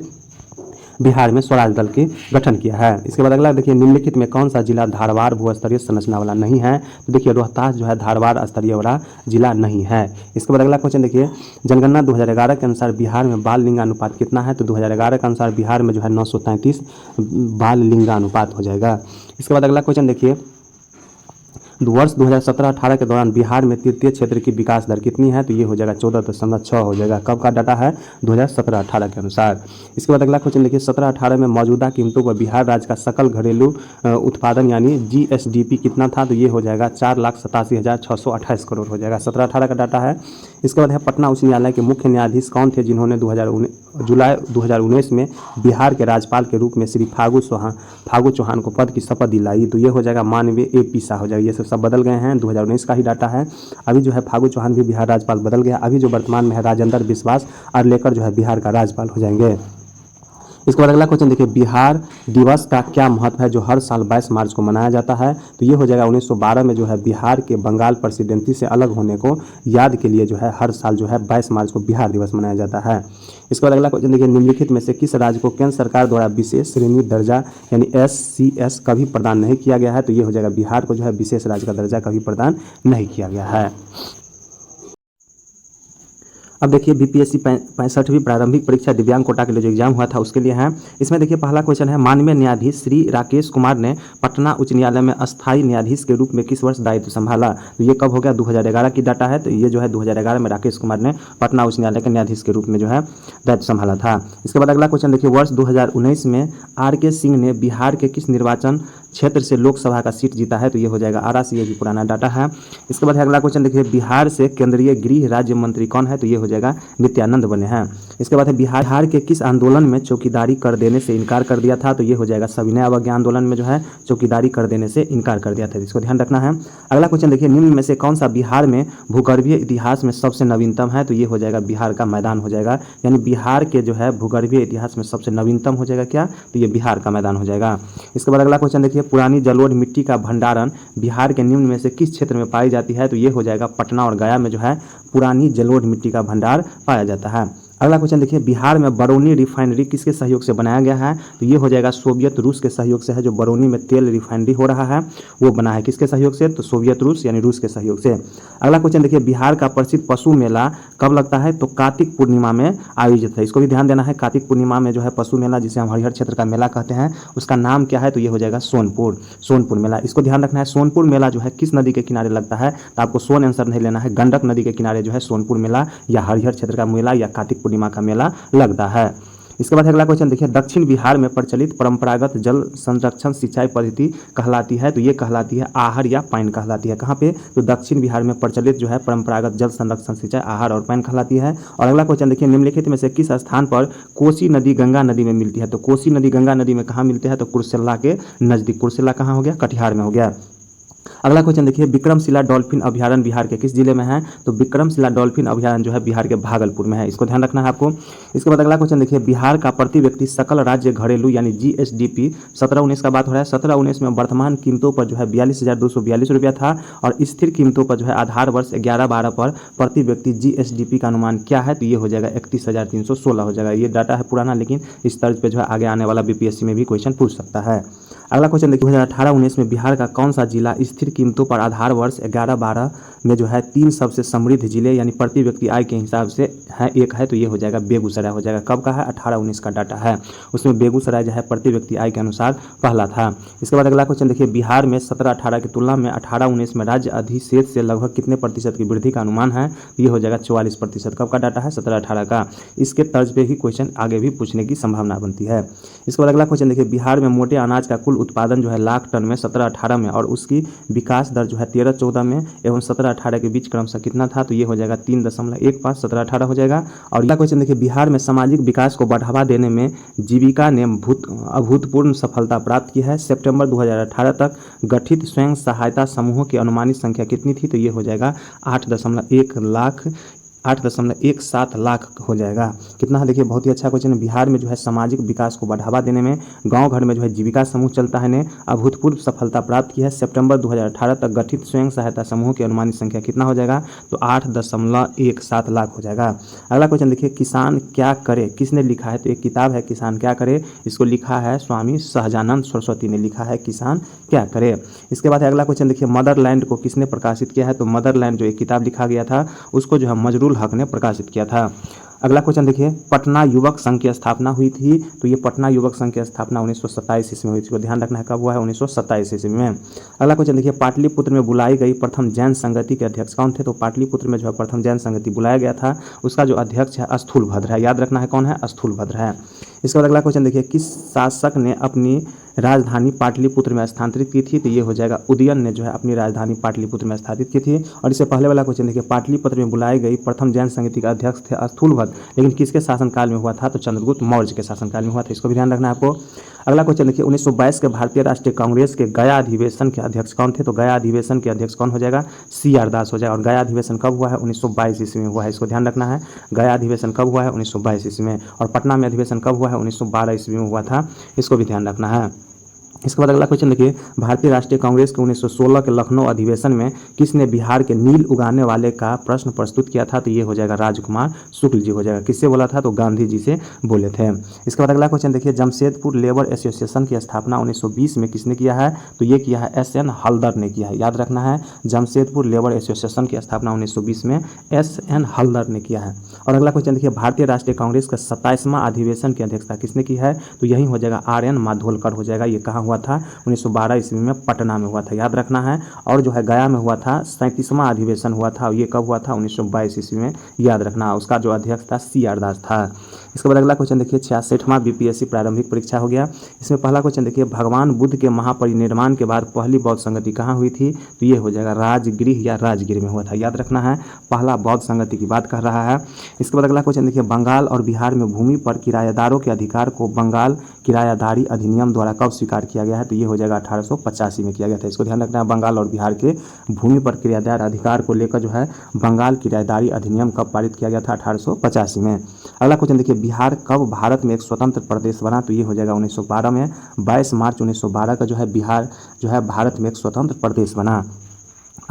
बिहार में स्वराज दल के गठन किया है। इसके बाद अगला देखिए, निम्नलिखित में कौन सा जिला धारवाड़ भूस्तरीय संरचना वाला नहीं है? तो देखिए, रोहतास जो है धारवाड़ स्तरीय वाला जिला नहीं है। इसके बाद अगला क्वेश्चन देखिए, जनगणना 2011 के अनुसार बिहार में बाल लिंगानुपात कितना है? तो 2011 के अनुसार बिहार में जो है 933 बाल लिंगानुपात हो जाएगा। इसके बाद अगला क्वेश्चन देखिए, वर्ष 2017-18 के दौरान बिहार में तृतीय क्षेत्र की विकास दर कितनी है? तो ये हो जाएगा 14.6 हो जाएगा। कब का डाटा है? 2017-18 के अनुसार। इसके बाद अगला क्वेश्चन देखिए, 17-18 में मौजूदा कीमतों पर बिहार राज्य का सकल घरेलू उत्पादन यानी GSDP कितना था? तो ये हो जाएगा 4,87,628 करोड़ हो जाएगा। 17-18 का डाटा है। इसके बाद है, पटना उच्च न्यायालय के मुख्य न्यायाधीश कौन थे जिन्होंने जुलाई 2019 में बिहार के राज्यपाल के रूप में श्री फागू चौहान को पद की शपथ दिलाई? तो ये हो जाएगा माननीय AP शाह हो जाएगा। ये सब बदल गए हैं, 2019 का ही डाटा है। अभी जो है फागू चौहान भी बिहार राज्यपाल बदल गया। अभी जो वर्तमान में है राजेंद्र विश्वास अर्लेकर जो है बिहार का राज्यपाल हो जाएंगे। इसके बाद अगला क्वेश्चन देखिए, बिहार दिवस का क्या महत्व है जो हर साल 22 मार्च को मनाया जाता है? तो ये हो जाएगा 1912 में जो है बिहार के बंगाल प्रेसिडेंसी से अलग होने को याद के लिए जो है हर साल जो है 22 मार्च को बिहार दिवस मनाया जाता है। इसके बाद अगला क्वेश्चन देखिए, निम्नलिखित में से किस राज्य को केंद्र सरकार द्वारा विशेष श्रेणी दर्जा यानी SCS कभी प्रदान नहीं किया गया है? तो ये हो जाएगा बिहार को जो है विशेष राज्य का दर्जा कभी प्रदान नहीं किया गया है। अब देखिए, BPSC 65वीं प्रारंभिक परीक्षा दिव्यांग कोटा के लिए जो एग्जाम हुआ था उसके लिए है। इसमें देखिए पहला क्वेश्चन है, माननीय न्यायाधीश श्री राकेश कुमार ने पटना उच्च न्यायालय में अस्थायी न्यायाधीश के रूप में किस वर्ष दायित्व संभाला? तो ये कब हो गया? 2011 की डाटा है। तो ये जो है 2011 में राकेश कुमार ने पटना उच्च न्यायालय के न्यायाधीश के रूप में जो है दायित्व संभाला था। इसके बाद अगला क्वेश्चन देखिए, वर्ष 2019 में RK सिंह ने बिहार के किस निर्वाचन क्षेत्र से लोकसभा का सीट जीता है? तो ये हो जाएगा आरा से। ये भी पुराना डाटा है। इसके बाद अगला क्वेश्चन देखिए, बिहार से केंद्रीय गृह राज्य मंत्री कौन है? तो ये हो जाएगा नित्यानंद बने हैं। इसके बाद है, बिहार के किस आंदोलन में चौकीदारी कर देने से इनकार कर दिया था? तो ये हो जाएगा सविनय अवज्ञा आंदोलन में जो है चौकीदारी कर देने से इनकार कर दिया था। इसको ध्यान रखना है। अगला क्वेश्चन देखिए, निम्न में से कौन सा बिहार में भूगर्भीय इतिहास में सबसे नवीनतम है? तो ये हो जाएगा बिहार का मैदान हो जाएगा। यानी बिहार के जो है भूगर्भीय इतिहास में सबसे नवीनतम हो जाएगा क्या? तो ये बिहार का मैदान हो जाएगा। इसके बाद अगला क्वेश्चन देखिए, पुरानी जलोढ़ मिट्टी का भंडारण बिहार के निम्न में से किस क्षेत्र में पाई जाती है? तो ये हो जाएगा पटना और गया में जो है पुरानी जलोढ़ मिट्टी का भंडार पाया जाता है। अगला क्वेश्चन देखिए, बिहार में बरौनी रिफाइनरी किसके सहयोग से बनाया गया है? तो ये हो जाएगा सोवियत रूस के सहयोग से है। जो बरौनी में तेल रिफाइनरी हो रहा है वो बना है किसके सहयोग से? तो सोवियत रूस यानी रूस के सहयोग से। अगला क्वेश्चन देखिए, बिहार का प्रसिद्ध पशु मेला कब लगता है? तो कार्तिक पूर्णिमा में आयोजित है। इसको भी ध्यान देना है। कार्तिक पूर्णिमा में जो है पशु मेला, जिसे हम हरिहर क्षेत्र का मेला कहते हैं, उसका नाम क्या है? तो ये हो जाएगा सोनपुर मेला। इसको ध्यान रखना है। सोनपुर मेला जो है किस नदी के किनारे लगता है? तो आपको सोन आंसर नहीं लेना है। गंडक नदी के किनारे जो है सोनपुर मेला या हरिहर क्षेत्र का मेला या कार्तिक पूर्णिमा का मेला लगता है। इसके बाद अगला क्वेश्चन देखिए, दक्षिण बिहार में प्रचलित परंपरागत जल संरक्षण सिंचाई पद्धति कहलाती है? तो ये कहलाती है आहर या पाइन कहलाती है। कहाँ पे? तो दक्षिण बिहार में प्रचलित जो है परंपरागत जल संरक्षण सिंचाई आहर और पाइन कहलाती है। और अगला क्वेश्चन देखिए, निम्नलिखित में से किस स्थान पर कोसी नदी गंगा नदी में मिलती है? तो कोसी नदी गंगा नदी में कहाँ मिलती है? तो कुर्सेला के नजदीक। कुर्सेला कहाँ हो गया? कटिहार में हो गया। अगला क्वेश्चन देखिए, विक्रमशिला डॉल्फिन अभ्यारण्य बिहार के किस जिले में है? तो विक्रमशिला डॉल्फिन अभ्यारण्य जो है बिहार के भागलपुर में है। इसको ध्यान रखना है आपको। इसके बाद अगला क्वेश्चन देखिए, बिहार का प्रति व्यक्ति सकल राज्य घरेलू यानी GSDP 17-19 का बात हो रहा है। 17-19 में वर्तमान कीमतों पर जो है 42,242 रुपया था और स्थिर कीमतों पर जो है आधार वर्ष 11-12 पर प्रति व्यक्ति GSDP का अनुमान क्या है? तो ये हो जाएगा 31,316 हो जाएगा। ये डाटा है पुराना, लेकिन इस तर्ज पे जो है आगे आने वाला BPSC में भी क्वेश्चन पूछ सकता है। अगला क्वेश्चन देखिए, 2018-19 में बिहार का कौन सा जिला स्थिर कीमतों पर आधार वर्ष 11-12 में जो है 3 सबसे समृद्ध जिले यानी प्रति व्यक्ति आय के हिसाब से है एक है? तो ये हो जाएगा बेगूसराय हो जाएगा। कब का है? 18-19 का डाटा है। उसमें बेगूसराय जो है प्रति व्यक्ति आय के अनुसार पहला था। इसके बाद अगला क्वेश्चन देखिए, बिहार में 17-18 की तुलना में 18-19 में राज्य अधिशेष से लगभग कितने प्रतिशत की वृद्धि का अनुमान है? ये हो जाएगा 44%। कब का डाटा है? 17-18 का। इसके तर्ज पे ही क्वेश्चन आगे भी पूछने की संभावना बनती है। इसके बाद अगला क्वेश्चन देखिए, बिहार में मोटे अनाज का कुल उत्पादन जो है लाख टन में 17-18 में और उसकी विकास दर जो है 13-14 में एवं 17-18 के बीच क्रमशः कितना था? तो ये हो जाएगा 3.15 17-18 हो जाएगा। और अगला क्वेश्चन देखिए, बिहार में सामाजिक विकास को बढ़ावा देने में जीविका ने अभूतपूर्व सफलता प्राप्त की है। सितंबर 2018 तक गठित स्वयं सहायता समूहों की अनुमानित संख्या कितनी थी? तो ये हो जाएगा 8.1 लाख 8.17 लाख हो जाएगा। कितना है देखिए, बहुत ही अच्छा क्वेश्चन है। बिहार में जो है सामाजिक विकास को बढ़ावा देने में गांव घर में जो है जीविका समूह चलता है ने अभूतपूर्व सफलता प्राप्त की है। सितंबर 2018 तक गठित स्वयं सहायता समूह की अनुमानित संख्या कितना हो जाएगा, तो 8.17 लाख हो जाएगा। अगला क्वेश्चन देखिए, किसान क्या करे, किसने लिखा है, तो एक किताब है किसान क्या करे, इसको लिखा है स्वामी सहजानंद सरस्वती ने लिखा है किसान क्या करे। इसके बाद अगला क्वेश्चन देखिए, मदरलैंड को किसने प्रकाशित किया है, तो मदरलैंड जो एक किताब लिखा गया था उसको जो है मजरूल हक ने प्रकाशित किया था। अगला क्वेश्चन देखिए, पटना युवक संघ की स्थापना हुई थी, तो ये पटना युवक संघ की स्थापना 1927 ईस्वी में हुई थी। इसको ध्यान रखना है, कब हुआ है, 1927 ईस्वी में। अगला क्वेश्चन देखिए, पाटलिपुत्र में बुलाई गई प्रथम जैन संगति के अध्यक्ष कौन थे, तो पाटलिपुत्र में जो है प्रथम जैन संगति बुलाया गया था, उसका जो अध्यक्ष है स्थूलभद्र है। याद रखना है कौन है, स्थूलभद्र है। इसके बाद अगला क्वेश्चन देखिए, किस शासक ने अपनी राजधानी पाटलिपुत्र में स्थानांतरित की थी, तो ये हो जाएगा उदयन ने जो है अपनी राजधानी पाटलिपुत्र में स्थापित की थी। और इससे पहले वाला क्वेश्चन देखिए, पाटलिपुत्र में बुलाई गई प्रथम जैन संगति का अध्यक्ष थे स्थूलभद्र, लेकिन किसके शासनकाल में हुआ था, तो चंद्रगुप्त मौर्य के शासनकाल में हुआ था। इसको भी ध्यान रखना है आपको। अगला क्वेश्चन देखिए, 1922 के भारतीय राष्ट्रीय कांग्रेस के गया अधिवेशन के अध्यक्ष कौन थे, तो गया अधिवेशन के अध्यक्ष कौन हो जाएगा, CR दास हो जाएगा। और गया अधिवेशन कब हुआ है, 1922 ईस्वी में हुआ है। इसको ध्यान रखना है, गया अधिवेशन कब हुआ है, 1922 ईस्वी में। और पटना में अधिवेशन कब हुआ है, 1912 ईस्वी में हुआ था। इसको भी ध्यान रखना है। इसके बाद अगला क्वेश्चन देखिए, भारतीय राष्ट्रीय कांग्रेस के 1916 के लखनऊ अधिवेशन में किसने बिहार के नील उगाने वाले का प्रश्न प्रस्तुत किया था, तो ये हो जाएगा राजकुमार शुक्ल जी हो जाएगा। किससे बोला था, तो गांधी जी से बोले थे। इसके बाद अगला क्वेश्चन देखिए, जमशेदपुर लेबर एसोसिएशन की स्थापना 1920 में किसने किया है, तो ये किया है SN हल्दर ने किया है। याद रखना है, जमशेदपुर लेबर एसोसिएशन की स्थापना 1920 में SN हल्दर ने किया है। और अगला क्वेश्चन देखिए, भारतीय राष्ट्रीय कांग्रेस का 27वां अधिवेशन की अध्यक्षता किसने की है, तो यही हो जाएगा RN माधोलकर हो जाएगा। ये कहाँ हुआ था, 1912 ईस्वी में पटना में हुआ था। याद रखना है। और जो है गया में हुआ था 37वां अधिवेशन हुआ था, ये कब हुआ था, 1922 ईस्वी में। याद रखना, उसका जो अध्यक्ष था CR दास था। इसके बाद अगला क्वेश्चन देखिए, 66वां BPSC प्रारंभिक परीक्षा हो गया। इसमें पहला क्वेश्चन देखिए, भगवान बुद्ध के महापरिनिर्वाण के बाद पहली बौद्ध संगति कहाँ हुई थी, तो ये हो जाएगा राजगृह या राजगिर में हुआ था। याद रखना है, पहला बौद्ध संगति की बात कर रहा है। इसके बाद अगला क्वेश्चन देखिए, बंगाल और बिहार में भूमि पर किराएदारों के अधिकार को बंगाल किरायादारी अधिनियम द्वारा कब स्वीकार किया गया है, तो ये हो जाएगा 1885 में किया गया था। इसको ध्यान रखना है, बंगाल और बिहार के भूमि पर किराएदार अधिकार को लेकर जो है बंगाल किराएदारी अधिनियम कब पारित किया गया था, 1885 में। अगला क्वेश्चन देखिए, बिहार कब भारत में एक स्वतंत्र प्रदेश बना, तो ये हो जाएगा 1912 में। 22 मार्च 1912 का जो है बिहार जो है भारत में एक स्वतंत्र प्रदेश बना।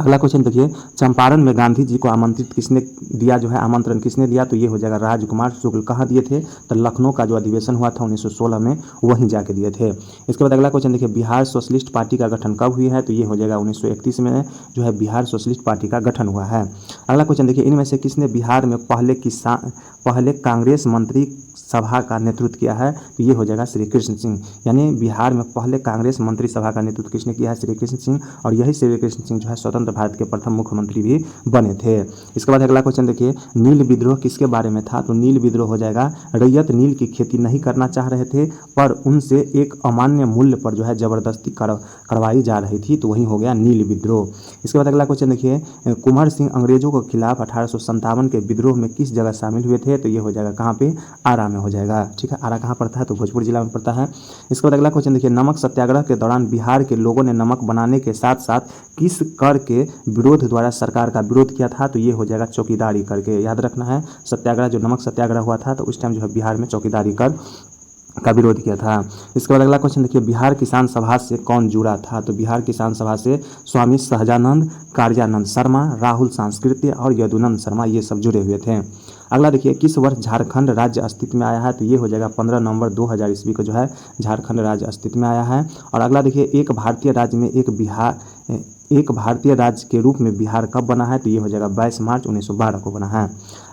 अगला क्वेश्चन देखिए, चंपारण में गांधी जी को आमंत्रित किसने दिया, जो है आमंत्रण किसने दिया, तो ये हो जाएगा राजकुमार शुक्ल। कहाँ दिए थे, तो लखनऊ का जो अधिवेशन हुआ था 1916 में, वहीं जाके दिए थे। इसके बाद अगला क्वेश्चन देखिए, बिहार सोशलिस्ट पार्टी का गठन कब हुई है, तो ये हो जाएगा 1931 में जो है बिहार सोशलिस्ट पार्टी का गठन हुआ है। अगला क्वेश्चन देखिए, इनमें से किसने बिहार में पहले कांग्रेस मंत्री सभा का नेतृत्व किया है, तो ये हो जाएगा श्री कृष्ण सिंह। यानी बिहार में पहले कांग्रेस मंत्री सभा का नेतृत्व किसने किया है, श्री कृष्ण सिंह। और यही श्री कृष्ण सिंह जो है स्वतंत्र भारत के प्रथम मुख्यमंत्री भी बने थे। इसके बाद अगला क्वेश्चन देखिए, नील विद्रोह किसके बारे में था, तो नील विद्रोह हो जाएगा रैयत नील की खेती नहीं करना चाह रहे थे, पर उनसे एक अमान्य मूल्य पर जो है जबरदस्ती करवाई जा रही थी, तो वही हो गया नील विद्रोह। इसके बाद अगला क्वेश्चन देखिए, कुंवर सिंह अंग्रेजों के खिलाफ 1857 के विद्रोह में किस जगह शामिल हुए थे, तो ये हो जाएगा कहाँ पे, आरा में हो जाएगा। ठीक है, आरा कहाँ पड़ता है, तो भोजपुर जिला में पड़ता है। इसके बाद अगला क्वेश्चन देखिए, नमक सत्याग्रह के दौरान बिहार के लोगों ने नमक बनाने के साथ साथ किस कर के विरोध द्वारा सरकार का विरोध किया था, तो ये हो जाएगा चौकीदारी कर के। याद रखना है, सत्याग्रह जो नमक सत्याग्रह हुआ था, तो उस टाइम जो है बिहार में चौकीदारी कर का विरोध किया था। इसके बाद अगला क्वेश्चन देखिए, बिहार किसान सभा से कौन जुड़ा था, तो बिहार किसान सभा से स्वामी सहजानंद, कार्यानंद शर्मा, राहुल सांस्कृत्य और यदुनंद शर्मा, ये सब जुड़े हुए थे। अगला देखिए, किस वर्ष झारखंड राज्य अस्तित्व में आया है, तो ये हो जाएगा 15 नवंबर 2000 ईस्वी को जो है झारखंड राज्य अस्तित्व में आया है। और अगला देखिए, एक भारतीय राज्य के रूप में बिहार कब बना है, तो ये हो जाएगा 22 मार्च 1912 को बना है।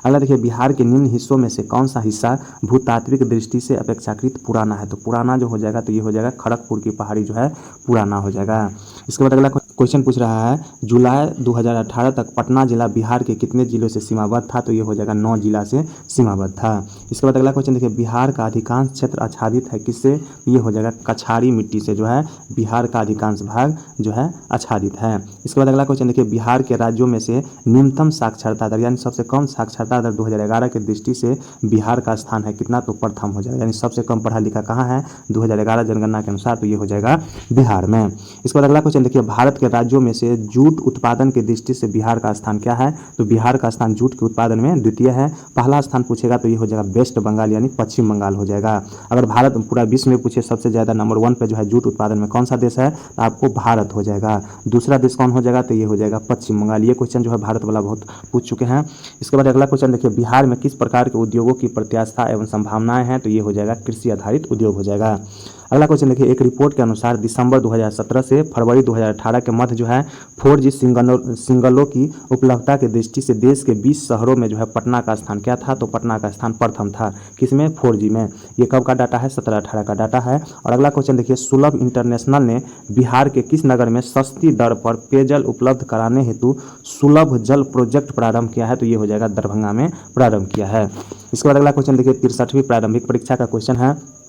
अगला देखिए, बिहार के निम्न हिस्सों में से कौन सा हिस्सा भूतात्विक दृष्टि से अपेक्षाकृत पुराना है, तो पुराना जो हो जाएगा, तो ये हो जाएगा खड़गपुर की पहाड़ी जो है पुराना हो जाएगा। इसके बाद अगला क्वेश्चन पूछ रहा है, जुलाई 2018 तक पटना जिला बिहार के कितने जिलों से सीमाबद्ध था, तो ये हो जाएगा 9 जिला से सीमाबद्ध था। इसके बाद अगला क्वेश्चन देखिए, बिहार का अधिकांश क्षेत्र आच्छादित है किससे, ये हो जाएगा कछारी मिट्टी से जो है बिहार का अधिकांश भाग जो है आच्छादित है। इसके बाद अगला क्वेश्चन देखिए, बिहार के राज्यों में से न्यूनतम साक्षरता दर यानी सबसे कम साक्षरता दर 2011 की दृष्टि से बिहार का स्थान है कितना, तो प्रथम हो जाएगा। यानी सबसे कम पढ़ा लिखा कहाँ है 2011 जनगणना के अनुसार, तो ये हो जाएगा बिहार में। इसके बाद अगला क्वेश्चन देखिए, भारत के के राज्यों में से जूट उत्पादन की दृष्टि से बिहार का स्थान क्या है? तो बिहार का स्थान जूट के उत्पादन में द्वितीय है। पहला स्थान पूछेगा तो ये हो जाएगा वेस्ट बंगाल यानी पश्चिम बंगाल हो जाएगा। अगर भारत पूरा विश्व में पूछे सबसे ज़्यादा नंबर 1 पे जो है जूट उत्पादन में कौन सा देश है, तो आपको भारत हो जाएगा। दूसरा देश कौन हो जाएगा, तो ये हो जाएगा पश्चिम बंगाल। ये क्वेश्चन जो है भारत वाला बहुत पूछ चुके हैं। इसके बाद अगला क्वेश्चन देखिए, बिहार में किस प्रकार के उद्योगों की प्रत्याशा एवं संभावनाएं हैं, तो ये हो जाएगा कृषि आधारित उद्योग हो जाएगा। अगला क्वेश्चन देखिए, एक रिपोर्ट के अनुसार दिसंबर 2017 से फरवरी 2018 के मध्य जो है 4G सिंगलों की उपलब्धता की दृष्टि से देश के 20 शहरों में जो है पटना का स्थान क्या था, तो पटना का स्थान प्रथम था। किसमें? 4G में। ये कब का डाटा है? 17-18 का डाटा है। और अगला क्वेश्चन देखिए, सुलभ इंटरनेशनल ने बिहार के किस नगर में सस्ती दर पर पेयजल उपलब्ध कराने हेतु सुलभ जल प्रोजेक्ट प्रारंभ किया है, तो ये हो जाएगा दरभंगा में प्रारंभ किया है। इसके बाद अगला क्वेश्चन देखिए, 63वीं प्रारंभिक परीक्षा का क्वेश्चन है।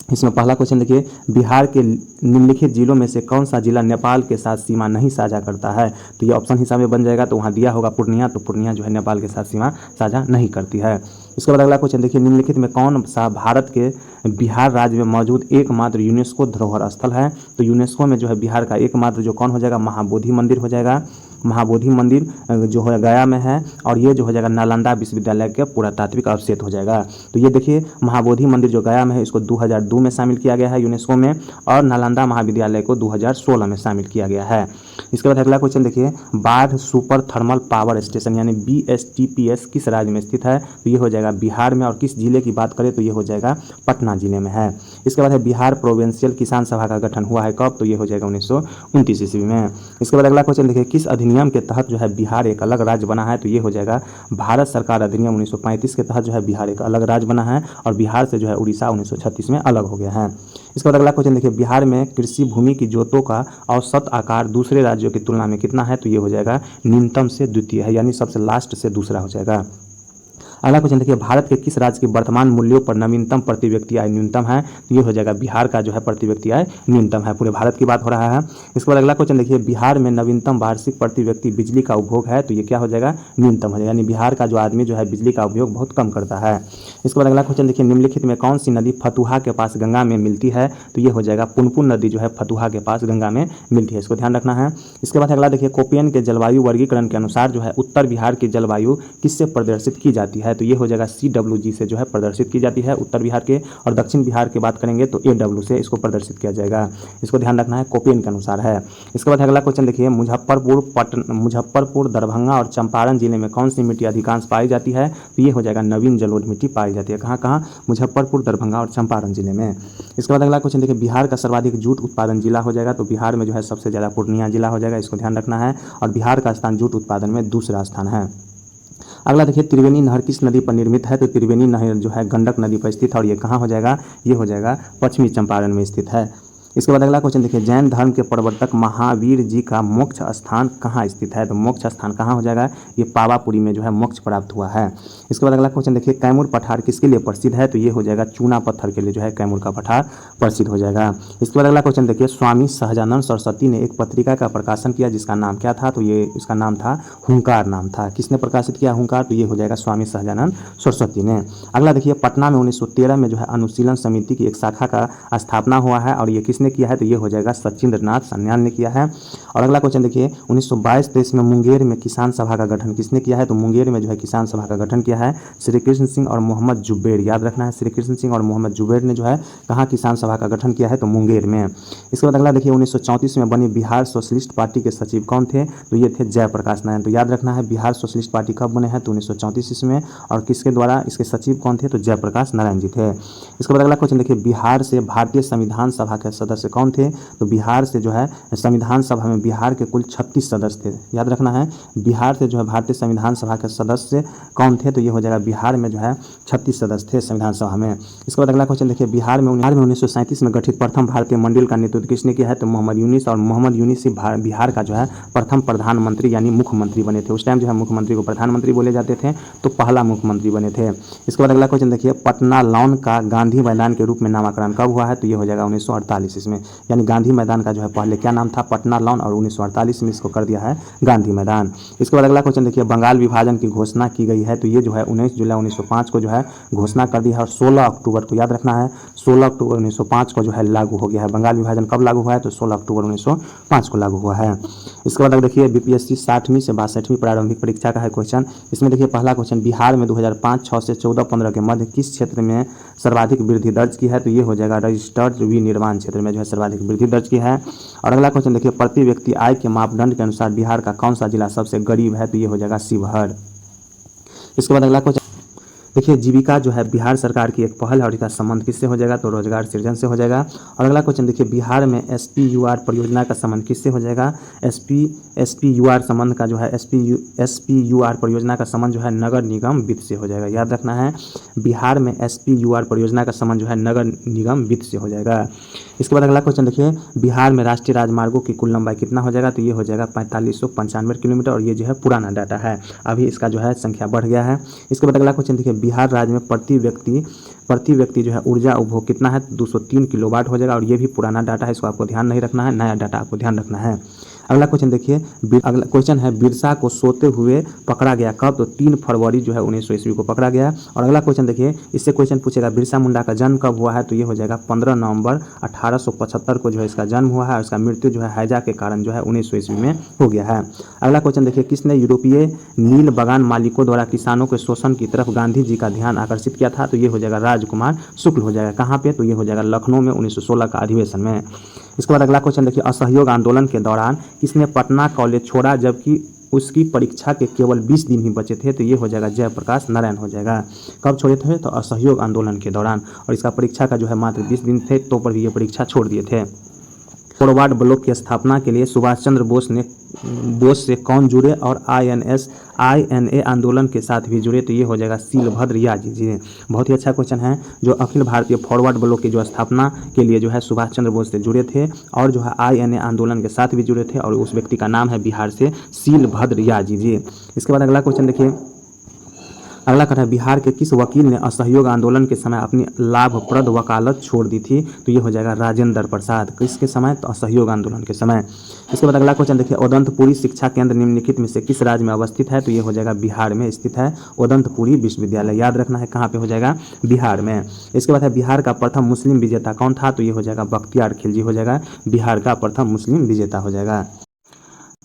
इसमें पहला क्वेश्चन देखिए, बिहार के निम्नलिखित जिलों में से कौन सा जिला नेपाल के साथ सीमा नहीं साझा करता है, तो ये ऑप्शन हिसाब में बन जाएगा। तो वहाँ दिया होगा पूर्णिया, तो पूर्णिया जो है नेपाल के साथ सीमा साझा नहीं करती है। इसके बाद अगला क्वेश्चन देखिए, निम्नलिखित में कौन सा भारत के बिहार राज्य में मौजूद एकमात्र यूनेस्को धरोहर स्थल है, तो यूनेस्को में जो है बिहार का एकमात्र जो कौन हो जाएगा, महाबोधि मंदिर हो जाएगा। महाबोधि मंदिर जो है गया में है, और ये जो हो जाएगा नालंदा विश्वविद्यालय के पुरातात्विक अवशेष हो जाएगा। तो ये देखिए, महाबोधि मंदिर जो गया में है इसको 2002 में शामिल किया गया है यूनेस्को में, और नालंदा महाविद्यालय को 2016 में शामिल किया गया है। इसके बाद अगला क्वेश्चन देखिए, बाढ़ सुपर थर्मल पावर स्टेशन यानी BSTPS किस राज्य में स्थित है, तो ये हो जाएगा बिहार में। और किस जिले की बात करें तो ये हो जाएगा पटना जिले में है। इसके बाद है बिहार प्रोविंशियल किसान सभा का गठन हुआ है कब, तो ये हो जाएगा 1929 ईस्वी में। इसके बाद अगला क्वेश्चन देखिए, किस अधिनियम के तहत जो है बिहार एक अलग राज्य बना है, तो ये हो जाएगा भारत सरकार अधिनियम 1935 के तहत जो है बिहार एक अलग राज्य बना है, और बिहार से जो है उड़ीसा 1936 में अलग हो गया है। इसके बाद अगला क्वेश्चन देखिए, बिहार में कृषि भूमि की जोतों का औसत आकार दूसरे राज्यों की तुलना में कितना है, तो ये हो जाएगा न्यूनतम से द्वितीय है, यानी सबसे लास्ट से दूसरा हो जाएगा। अगला क्वेश्चन देखिए, भारत के किस राज्य के वर्तमान मूल्यों पर नवीनतम प्रति व्यक्ति आय न्यूनतम है, तो ये हो जाएगा बिहार का जो है प्रति व्यक्ति आय न्यूनतम है। पूरे भारत की बात हो रहा है। इसके बाद अगला क्वेश्चन देखिए, बिहार में नवीनतम वार्षिक प्रति व्यक्ति बिजली का उपभोग है, तो ये क्या हो जाएगा, न्यूनतम हो जाएगा, यानी बिहार का जो आदमी जो है बिजली का उपयोग बहुत कम करता है। इसके बाद अगला क्वेश्चन देखिए, निम्नलिखित में कौन सी नदी फतुहा के पास गंगा में मिलती है, तो ये हो जाएगा पुनपुन नदी जो है फतुहा के पास गंगा में मिलती है, इसको ध्यान रखना है। इसके बाद अगला देखिए, कोपेन के जलवायु वर्गीकरण के अनुसार जो है उत्तर बिहार की जलवायु किससे प्रदर्शित की जाती है, तो ये हो जाएगा CWG से जो है प्रदर्शित की जाती है उत्तर बिहार के, और दक्षिण बिहार की बात करेंगे तो AW से इसको प्रदर्शित किया जाएगा। इसको ध्यान रखना है, कोपेन के अनुसार है। इसके बाद अगला क्वेश्चन देखिए, मुजफ्फरपुर, दरभंगा और चंपारण जिले में कौन सी मिट्टी अधिकांश पाई जाती है, तो ये हो जाएगा नवीन जलोढ़ मिट्टी पाई जाती है। कहाँ कहाँ? मुजफ्फरपुर, दरभंगा और चंपारण जिले में। इसके बाद अगला क्वेश्चन देखिए, बिहार का सर्वाधिक जूट उत्पादन जिला हो जाएगा, तो बिहार में जो है सबसे ज़्यादा पूर्णिया जिला हो जाएगा, इसको ध्यान रखना है। और बिहार का स्थान जूट उत्पादन में दूसरा स्थान है। अगला देखिए, त्रिवेणी नहर किस नदी पर निर्मित है, तो त्रिवेणी नहर जो है गंडक नदी पर स्थित है, और ये कहाँ हो जाएगा, ये हो जाएगा पश्चिमी चंपारण में स्थित है। इसके बाद अगला क्वेश्चन देखिए, जैन धर्म के प्रवर्तक महावीर जी का मोक्ष स्थान कहाँ स्थित है, तो मोक्ष स्थान कहाँ हो जाएगा, ये पावापुरी में जो है मोक्ष प्राप्त हुआ है। इसके बाद अगला क्वेश्चन देखिए, कैमूर पठार किसके लिए प्रसिद्ध है, तो ये हो जाएगा चूना पत्थर के लिए जो है कैमूर का पठार प्रसिद्ध हो जाएगा। इसके बाद अगला क्वेश्चन देखिए, स्वामी सहजानंद सरस्वती ने एक पत्रिका का प्रकाशन किया जिसका नाम क्या था, तो ये इसका नाम था हुंकार नाम था। किसने प्रकाशित किया हुंकार, तो ये हो जाएगा स्वामी सहजानंद सरस्वती ने। अगला देखिए, पटना में 1913 में जो है अनुशीलन समिति की एक शाखा का स्थापना हुआ है, और ये किसने किया है, तो ये हो जाएगा सचिंद्र नाथ सान्याल ने किया है। और अगला क्वेश्चन देखिए, 1922-23 में मुंगेर में किसान सभा का गठन किसने किया है, तो मुंगेर में जो है किसान सभा का गठन किया है श्री कृष्ण सिंह और मोहम्मद जुबैर। याद रखना है, श्री कृष्ण सिंह और मोहम्मद जुबैर ने जो है कहाँ किसान सभा का गठन किया है, तो मुंगेर में। इसके बाद अगला देखिए, 1934 में बनी बिहार सोशलिस्ट पार्टी के सचिव कौन थे, तो ये थे जयप्रकाश नारायण। तो याद रखना है, बिहार सोशलिस्ट पार्टी कब बने हैं, तो 1934 ईस्वी में, और किसके द्वारा, इसके सचिव कौन थे, तो जयप्रकाश नारायण जी थे। इसके बाद अगला क्वेश्चन देखिए, बिहार से भारतीय संविधान सभा के सदस्य कौन थे, तो बिहार से जो है संविधान सभा में बिहार के कुल 36 सदस्य थे। याद रखना है, बिहार से जो है भारतीय संविधान सभा के सदस्य कौन थे, तो ये हो जाएगा बिहार में जो है 36 सदस्य थे संविधान सभा में। इसके बाद अगला क्वेश्चन देखिए, बिहार में 1937 में गठित प्रथम भारतीय मंडल का नेतृत्व किसने किया है, तो मोहम्मद यूनिस, और मोहम्मद यूनिस से बिहार का जो है प्रथम प्रधानमंत्री यानी मुख्यमंत्री बने थे। उस टाइम जो है मुख्यमंत्री को प्रधानमंत्री बोले जाते थे, तो पहला मुख्यमंत्री बने थे। इसके बाद अगला क्वेश्चन देखिए, पटना लॉन का गांधी मैदान के रूप में नामकरण कब हुआ है, तो ये हो जाएगा 1948 इसमें, यानी गांधी मैदान का जो है पहले क्या नाम था, पटना लॉन, और 1948 में इसको कर दिया है गांधी मैदान। इसके बाद अगला क्वेश्चन देखिए, बंगाल विभाजन की घोषणा की गई है, तो ये जो है 19 जुलाई 1905 को जो है घोषणा कर दी है, और 16 अक्टूबर को याद रखना है, 16 अक्टूबर 1905 को जो है लागू हो गया है। बंगाल विभाजन कब लागू हुआ है, तो 16 अक्टूबर 1905 को लागू हुआ है। इसके बाद देखिए बीपीएससी 60वीं से 62वीं प्रारंभिक परीक्षा का है क्वेश्चन। इसमें देखिए पहला क्वेश्चन, बिहार में 2005-06 से 14-15 के मध्य किस क्षेत्र में सर्वाधिक वृद्धि दर्ज की है, तो ये हो जाएगा रजिस्टर्ड विनिर्माण क्षेत्र में जो है सर्वाधिक वृद्धि दर्ज की है। और अगला क्वेश्चन देखिए, प्रति व्यक्ति आय के मापदंड के अनुसार बिहार का कौन सा जिला सबसे गरीब है, तो ये हो जाएगा शिवहर। इसके बाद अगला क्वेश्चन देखिए, जीविका जो है बिहार सरकार की एक पहल है, और इसका संबंध किससे हो जाएगा, तो रोजगार सृजन से हो जाएगा। और अगला क्वेश्चन देखिए, बिहार में एसपीयूआर परियोजना का संबंध किससे हो जाएगा, एसपीयूआर संबंध का जो है एसपीयूआर परियोजना का संबंध जो है नगर निगम वित्त से हो जाएगा। याद रखना है, बिहार में एसपीयूआर परियोजना का संबंध जो है नगर निगम वित्त से हो जाएगा। इसके बाद अगला क्वेश्चन देखिए, बिहार में राष्ट्रीय राजमार्गों की कुल लंबाई कितना हो जाएगा, तो ये हो जाएगा 4595 किलोमीटर, और ये जो है पुराना डाटा है, अभी इसका जो है संख्या बढ़ गया है। इसके बाद अगला क्वेश्चन देखिए, बिहार राज्य में प्रति व्यक्ति जो है ऊर्जा उपभोग कितना है, 203 किलोवाट हो जाएगा, और ये भी पुराना डाटा है, इसको आपको ध्यान नहीं रखना है, नया डाटा आपको ध्यान रखना है। अगला क्वेश्चन देखिए, अगला क्वेश्चन है, बिरसा को सोते हुए पकड़ा गया कब, तो 3 फरवरी जो है 1900 ईस्वी को पकड़ा गया। और अगला क्वेश्चन देखिए, इससे क्वेश्चन पूछेगा बिरसा मुंडा का जन्म कब हुआ है, तो ये हो जाएगा 15 नवंबर 1875 को जो है इसका जन्म हुआ है, और इसका मृत्यु जो है हैजा के कारण जो है 1900 ईस्वी में हो गया है। अगला क्वेश्चन देखिए, किसने यूरोपीय नील बगान मालिकों द्वारा किसानों के शोषण की तरफ गांधी जी का ध्यान आकर्षित किया था, तो ये हो जाएगा राजकुमार शुक्ल हो जाएगा। कहाँ पे, तो ये हो जाएगा लखनऊ में 1916 का अधिवेशन में। इसके बाद अगला क्वेश्चन देखिए, असहयोग आंदोलन के दौरान किसने पटना कॉलेज छोड़ा जबकि उसकी परीक्षा के केवल 20 दिन ही बचे थे, तो ये हो जाएगा जयप्रकाश नारायण हो जाएगा। कब छोड़े थे, तो असहयोग आंदोलन के दौरान, और इसका परीक्षा का जो है मात्र 20 दिन थे, तो पर भी ये परीक्षा छोड़ दिए थे। फॉरवर्ड ब्लॉक की स्थापना के लिए सुभाष चंद्र बोस से कौन जुड़े, और INA आंदोलन के साथ भी जुड़े, तो ये हो जाएगा शीलभद्र यादव जी। बहुत ही अच्छा क्वेश्चन है, जो अखिल भारतीय फॉरवर्ड ब्लॉक की जो स्थापना के लिए जो है सुभाष चंद्र बोस से जुड़े थे, और जो है INA आंदोलन के साथ भी जुड़े थे, और उस व्यक्ति का नाम है बिहार से शीलभद्र यादव जी। इसके बाद अगला क्वेश्चन देखिए, अगला कथा है, बिहार के किस वकील ने असहयोग आंदोलन के समय अपनी लाभप्रद वकालत छोड़ दी थी, तो ये हो जाएगा राजेंद्र प्रसाद। किसके समय, तो असहयोग आंदोलन के समय। इसके बाद अगला क्वेश्चन देखिए, उदंतपुरी शिक्षा केंद्र निम्नलिखित में से किस राज्य में अवस्थित है, तो ये हो जाएगा बिहार में स्थित है उदंतपुरी विश्वविद्यालय। याद रखना है कहाँ पे हो जाएगा, बिहार में। इसके बाद है, बिहार का प्रथम मुस्लिम विजेता कौन था, तो ये हो जाएगा बख्तियार खिलजी हो जाएगा, बिहार का प्रथम मुस्लिम विजेता हो जाएगा।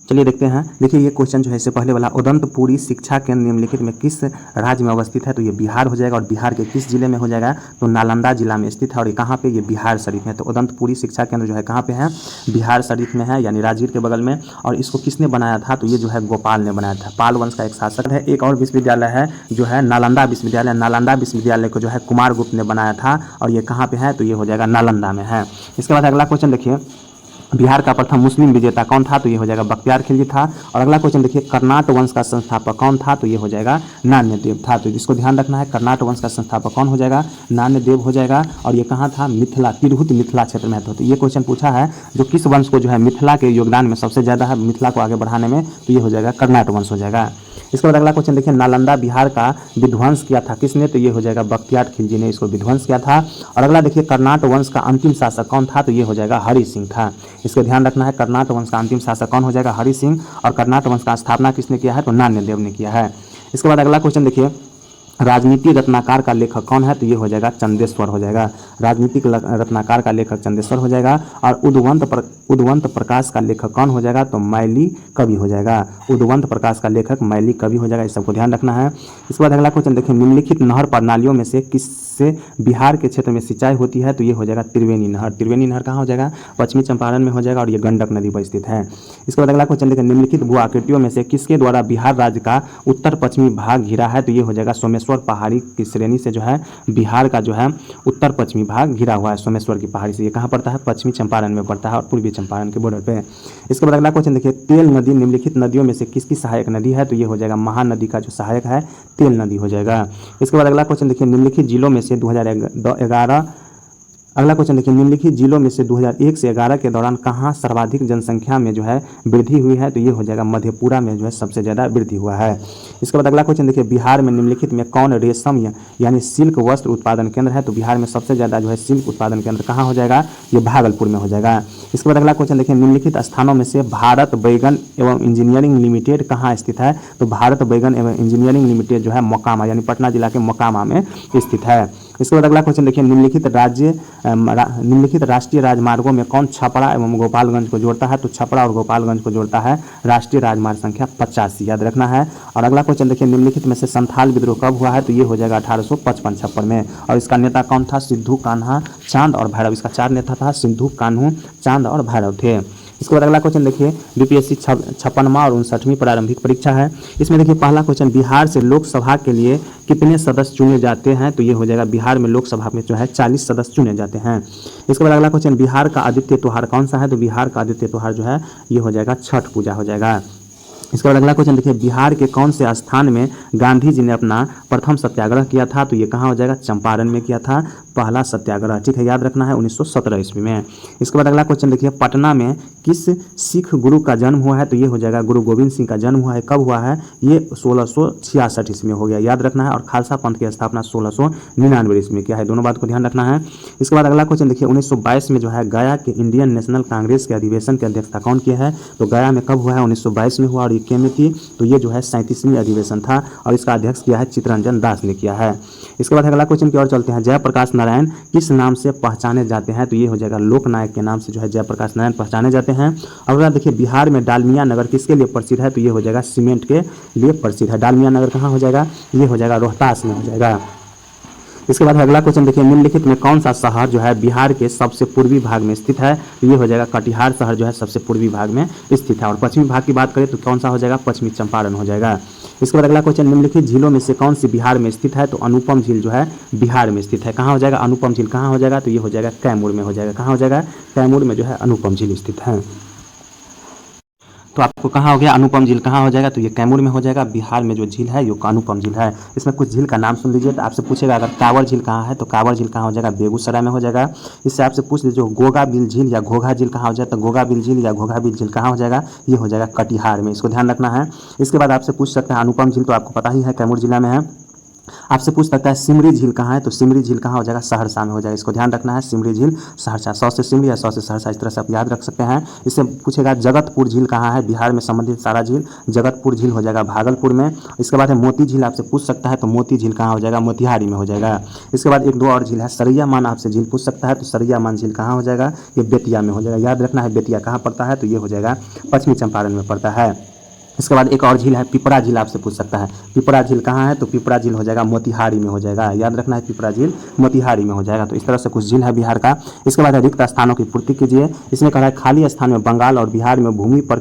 चलिए देखते हैं, देखिए ये क्वेश्चन जो है इससे पहले वाला, उदंतपुरी शिक्षा केंद्र निम्नलिखित में किस राज्य में अवस्थित है, तो ये बिहार हो जाएगा, और बिहार के किस जिले में हो जाएगा, तो नालंदा जिला में स्थित है, और ये कहाँ पे, ये बिहार शरीफ में। तो उदंतपुरी शिक्षा केंद्र जो है कहाँ पे है, बिहार शरीफ में है, यानी राजगीर के बगल में। और इसको किसने बनाया था, तो ये जो है गोपाल ने बनाया था, पाल वंश का एक शासक है। एक और विश्वविद्यालय है जो है नालंदा विश्वविद्यालय, नालंदा विश्वविद्यालय को जो है कुमार गुप्त ने बनाया था, और ये कहाँ पे है, तो ये हो जाएगा नालंदा में है। इसके बाद अगला क्वेश्चन देखिए, बिहार का प्रथम मुस्लिम विजेता कौन था, तो ये हो जाएगा बख्तियार खिलजी था। और अगला क्वेश्चन देखिए, कर्नाट वंश का संस्थापक कौन था, तो ये हो जाएगा नान्यदेव था। तो इसको ध्यान रखना है, कर्नाट वंश का संस्थापक कौन हो जाएगा, नान्यदेव हो जाएगा। और ये कहाँ था, मिथिला, तिरहुत मिथिला क्षेत्र में था। तो ये क्वेश्चन पूछा है, जो किस वंश को जो है मिथिला के योगदान में सबसे ज़्यादा है, मिथिला को आगे बढ़ाने में, तो ये हो जाएगा कर्नाट वंश हो जाएगा। इसके बाद अगला क्वेश्चन देखिए, नालंदा बिहार का विध्वंस किया था किसने, तो ये हो जाएगा बख्तियार खिलजी ने इसको विध्वंस किया था। और अगला देखिए, कर्नाट वंश का अंतिम शासक कौन था, तो ये हो जाएगा हरि सिंह था। इसको ध्यान रखना है, कर्नाट वंश का अंतिम शासक कौन हो जाएगा, हरि सिंह। और कर्नाट वंश का स्थापना किसने किया है, तो नान्यदेव ने किया है। इसके बाद अगला क्वेश्चन देखिए, राजनीति रत्नाकर का लेखक कौन है, तो ये हो जाएगा चंदेश्वर हो जाएगा, राजनीतिक रत्नाकर का लेखक चंदेश्वर हो जाएगा। और उद्वंत प्रकाश का लेखक कौन हो जाएगा, तो मैली कवि हो जाएगा, उद्वंत प्रकाश का लेखक मैली कवि हो जाएगा। इस सबको ध्यान रखना है। इसके बाद अगला क्वेश्चन देखिए, निम्नलिखित नहर प्रणालियों में से किससे बिहार के क्षेत्र में सिंचाई होती है, तो ये हो जाएगा त्रिवेणी नहर। त्रिवेणी नहर कहाँ हो जाएगा, पश्चिमी चंपारण में हो जाएगा, और ये गंडक नदी पर स्थित है। इसके बाद अगला क्वेश्चन देखिए, निम्नलिखित भू आकृतियों में से किसके द्वारा बिहार राज्य का उत्तर पश्चिमी भाग घिरा है, तो ये हो जाएगा सोमेश्वर पहाड़ी की श्रेणी से जो है बिहार का जो है उत्तर पश्चिमी भाग घिरा हुआ है सोमेश्वर की पहाड़ी से। ये कहाँ पड़ता है, पश्चिमी चंपारण में पड़ता है, और पूर्वी चंपारण के बॉर्डर पे। इसके बाद अगला क्वेश्चन देखिए, तेल नदी निम्नलिखित नदियों में से किसकी सहायक नदी है, तो ये हो जाएगा महानदी का जो सहायक है तेल नदी हो जाएगा। इसके बाद अगला क्वेश्चन देखिए, निम्नलिखित जिलों में से 2011 अगला क्वेश्चन देखिए, निम्नलिखित जिलों में से 2001 से 11 के दौरान कहाँ सर्वाधिक जनसंख्या में जो है वृद्धि हुई है? तो ये हो जाएगा मधेपुरा में जो है सबसे ज़्यादा वृद्धि हुआ है। इसके बाद अगला क्वेश्चन देखिए, बिहार में निम्नलिखित में कौन रेशम यानी सिल्क वस्त्र उत्पादन केंद्र है? तो बिहार में सबसे ज़्यादा जो है सिल्क उत्पादन केंद्र कहाँ हो जाएगा? ये भागलपुर में हो जाएगा। इसके बाद अगला क्वेश्चन देखिए, निम्नलिखित स्थानों में से भारत बैगन एवं इंजीनियरिंग लिमिटेड कहाँ स्थित है? तो भारत बैगन एवं इंजीनियरिंग लिमिटेड जो है मोकामा यानी पटना जिला के मोकामा में स्थित है। इसके बाद अगला क्वेश्चन देखिए, निम्नलिखित राष्ट्रीय राजमार्गों में कौन छपरा एवं गोपालगंज को जोड़ता है? तो छपरा और गोपालगंज को जोड़ता है राष्ट्रीय राजमार्ग संख्या 85, याद रखना है। और अगला क्वेश्चन देखिए, निम्नलिखित में से संथाल विद्रोह कब हुआ है? तो ये हो जाएगा 1855-56 में। और इसका नेता कौन था? सिद्धू कान्हा चांद और भैरव। इसका 4 नेता था, सिद्धू कान्हू चांद और भैरव थे। इसके बाद अगला क्वेश्चन देखिए, बीपीएससी 56वां और 59वीं प्रारंभिक परीक्षा है। इसमें देखिए पहला क्वेश्चन, बिहार से लोकसभा के लिए कितने सदस्य चुने जाते हैं? तो ये हो जाएगा बिहार में लोकसभा में जो है 40 सदस्य चुने जाते हैं। इसके बाद अगला क्वेश्चन, बिहार का आदित्य त्योहार कौन सा है? तो बिहार का आदित्य त्योहार जो है ये हो जाएगा छठ पूजा हो जाएगा। इसके बाद अगला क्वेश्चन देखिए, बिहार के कौन से स्थान में गांधी जी ने अपना प्रथम सत्याग्रह किया था? तो ये कहाँ हो जाएगा? चंपारण में किया था पहला सत्याग्रह, ठीक है, याद रखना है 1917 ईस्वी में। इसके बाद अगला क्वेश्चन देखिए, पटना में किस सिख गुरु का जन्म हुआ है? तो ये हो जाएगा गुरु गोविंद सिंह का जन्म हुआ है। कब हुआ है? ये 1666 ईस्वी में हो गया, याद रखना है। और खालसा पंथ की स्थापना 1699 ईस्वी में किया है, दोनों बात को ध्यान रखना है। इसके बाद अगला क्वेश्चन देखिए, 1922 में जो है गया के इंडियन नेशनल कांग्रेस के अधिवेशन की अध्यक्षता कौन किया है? तो गया में कब हुआ है? 1922 में हुआ और ये के में थी, तो ये जो है 37वीं अधिवेशन था और इसका अध्यक्ष किया है चित्तरंजन दास ने किया है। इसके बाद अगला क्वेश्चन की ओर चलते हैं, जयप्रकाश नारायण किस नाम से पहचाने जाते हैं? तो ये हो जाएगा लोकनायक के नाम से जो है जयप्रकाश नारायण पहचाने जाते हैं। अगला देखिए, बिहार में डालमिया नगर किसके लिए प्रसिद्ध है? तो ये हो जाएगा सीमेंट के लिए प्रसिद्ध है। डालमिया नगर कहाँ हो जाएगा? ये हो जाएगा रोहतास में हो जाएगा। इसके बाद अगला क्वेश्चन देखिए, निम्नलिखित में कौन सा शहर जो है बिहार के सबसे पूर्वी भाग में स्थित है? तो ये हो जाएगा कटिहार शहर जो है सबसे पूर्वी भाग में स्थित है। और पश्चिमी भाग की बात करें तो कौन सा हो जाएगा? पश्चिमी चंपारण हो जाएगा। इसके बाद अगला क्वेश्चन, निम्नलिखित झीलों में से कौन सी बिहार में स्थित है? तो अनुपम झील जो है बिहार में स्थित है। कहाँ हो जाएगा? अनुपम झील कहाँ हो जाएगा? तो ये हो जाएगा कैमूर में हो जाएगा। कहाँ हो जाएगा? कैमूर में जो है अनुपम झील स्थित है। तो आपको कहाँ हो गया? अनुपम झील कहाँ हो जाएगा? तो ये कैमूर में हो जाएगा। बिहार में जो झील है ये अनुपम झील है। इसमें कुछ झील का नाम सुन लीजिए, तो आपसे पूछेगा अगर कांवर झील कहाँ है? तो कांवर झील कहाँ हो जाएगा? बेगूसराय में हो जाएगा। इससे आपसे पूछ लीजिए गोगा बिल झील या घोघा झील कहाँ हो जाएगा? तो गोगा बिल झील या घोघा बिल झील कहाँ हो जाएगा? ये हो जाएगा कटिहार में, इसको ध्यान रखना है। इसके बाद आपसे पूछ सकते हैं, अनुपम झील तो आपको पता ही है कैमूर जिला में है। आपसे पूछ सकता है सिमरी झील कहाँ है? तो सिमरी झील कहाँ हो जाएगा? सहरसा में हो जाएगा, इसको ध्यान रखना है। सिमरी झील सहरसा, 100 से सिमरी या 100 से सहरसा, इस तरह से आप याद रख सकते हैं। इससे पूछेगा जगतपुर झील कहाँ है? बिहार में संबंधित सारा झील जगतपुर झील हो जाएगा भागलपुर में। इसके बाद है मोती झील, आपसे पूछ सकता है, तो मोती झील कहाँ हो जाएगा? मोतिहारी में हो जाएगा। इसके बाद एक दो और झील है, सरैया मान आपसे झील पूछ सकता है, तो सरैया मान झील कहाँ हो जाएगा? ये बेतिया में हो जाएगा, याद रखना है। बेतिया कहाँ पड़ता है? तो ये हो जाएगा पश्चिमी चंपारण में पड़ता है। इसके बाद एक और झील है पिपरा झील, आपसे पूछ सकता है पिपरा झील कहाँ है? तो पिपरा झील हो जाएगा मोतिहारी में हो जाएगा, याद रखना है पिपरा झील मोतिहारी में हो जाएगा। तो इस तरह से कुछ झील है बिहार का। इसके बाद रिक्त स्थानों की पूर्ति कीजिए। इसमें कहा है खाली स्थान में बंगाल और बिहार में भूमि पर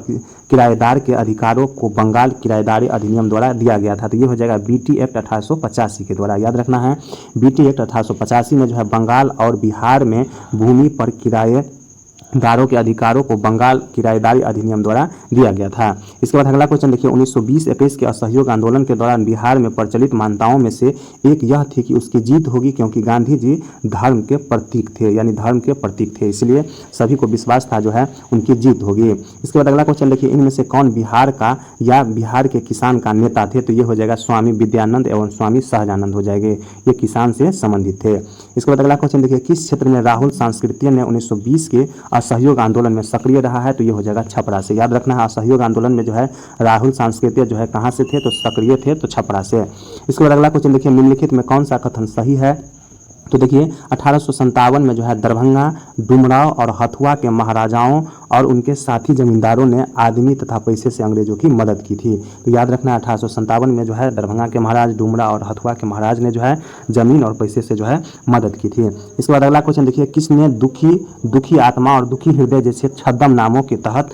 किराएदार के अधिकारों को बंगाल किराएदारी अधिनियम द्वारा दिया गया था। तो ये हो जाएगा बीटी एक्ट 1885 के द्वारा, याद रखना है। बीटी एक्ट 1885 में जो है बंगाल और बिहार में भूमि पर किराएदारों के अधिकारों को बंगाल किराएदारी अधिनियम द्वारा दिया गया था। इसके बाद अगला क्वेश्चन देखिए, 1920-21 के असहयोग आंदोलन के दौरान बिहार में प्रचलित मान्यताओं में से एक यह थी कि उसकी जीत होगी क्योंकि गांधी जी धर्म के प्रतीक थे, यानी धर्म के प्रतीक थे, इसलिए सभी को विश्वास था जो है उनकी जीत होगी। इसके बाद अगला क्वेश्चन देखिए, इनमें से कौन बिहार का या बिहार के किसान का नेता थे? तो ये हो जाएगा स्वामी विद्यानंद एवं स्वामी सहजानंद हो जाएंगे, ये किसान से संबंधित थे। इसके बाद अगला क्वेश्चन देखिए, किस क्षेत्र में राहुल सांस्कृत्य ने 1920 के असहयोग आंदोलन में सक्रिय रहा है? तो ये हो जाएगा छपरा से, याद रखना है। असहयोग आंदोलन में जो है राहुल सांस्कृत्य जो है कहाँ से थे? तो सक्रिय थे, तो छपरा से। इसके बाद अगला क्वेश्चन देखिए, निम्नलिखित में कौन सा कथन सही है? तो देखिए 1857 में जो है दरभंगा, डुमराव और हथुआ के महाराजाओं और उनके साथी जमींदारों ने आदमी तथा पैसे से अंग्रेजों की मदद की थी। तो याद रखना 1857 में जो है दरभंगा के महाराज, डुमरा और हथुआ के महाराज ने जो है जमीन और पैसे से जो है मदद की थी। इसके बाद अगला क्वेश्चन देखिए, किसने दुखी आत्मा और दुखी हृदय जैसे छद्म नामों के तहत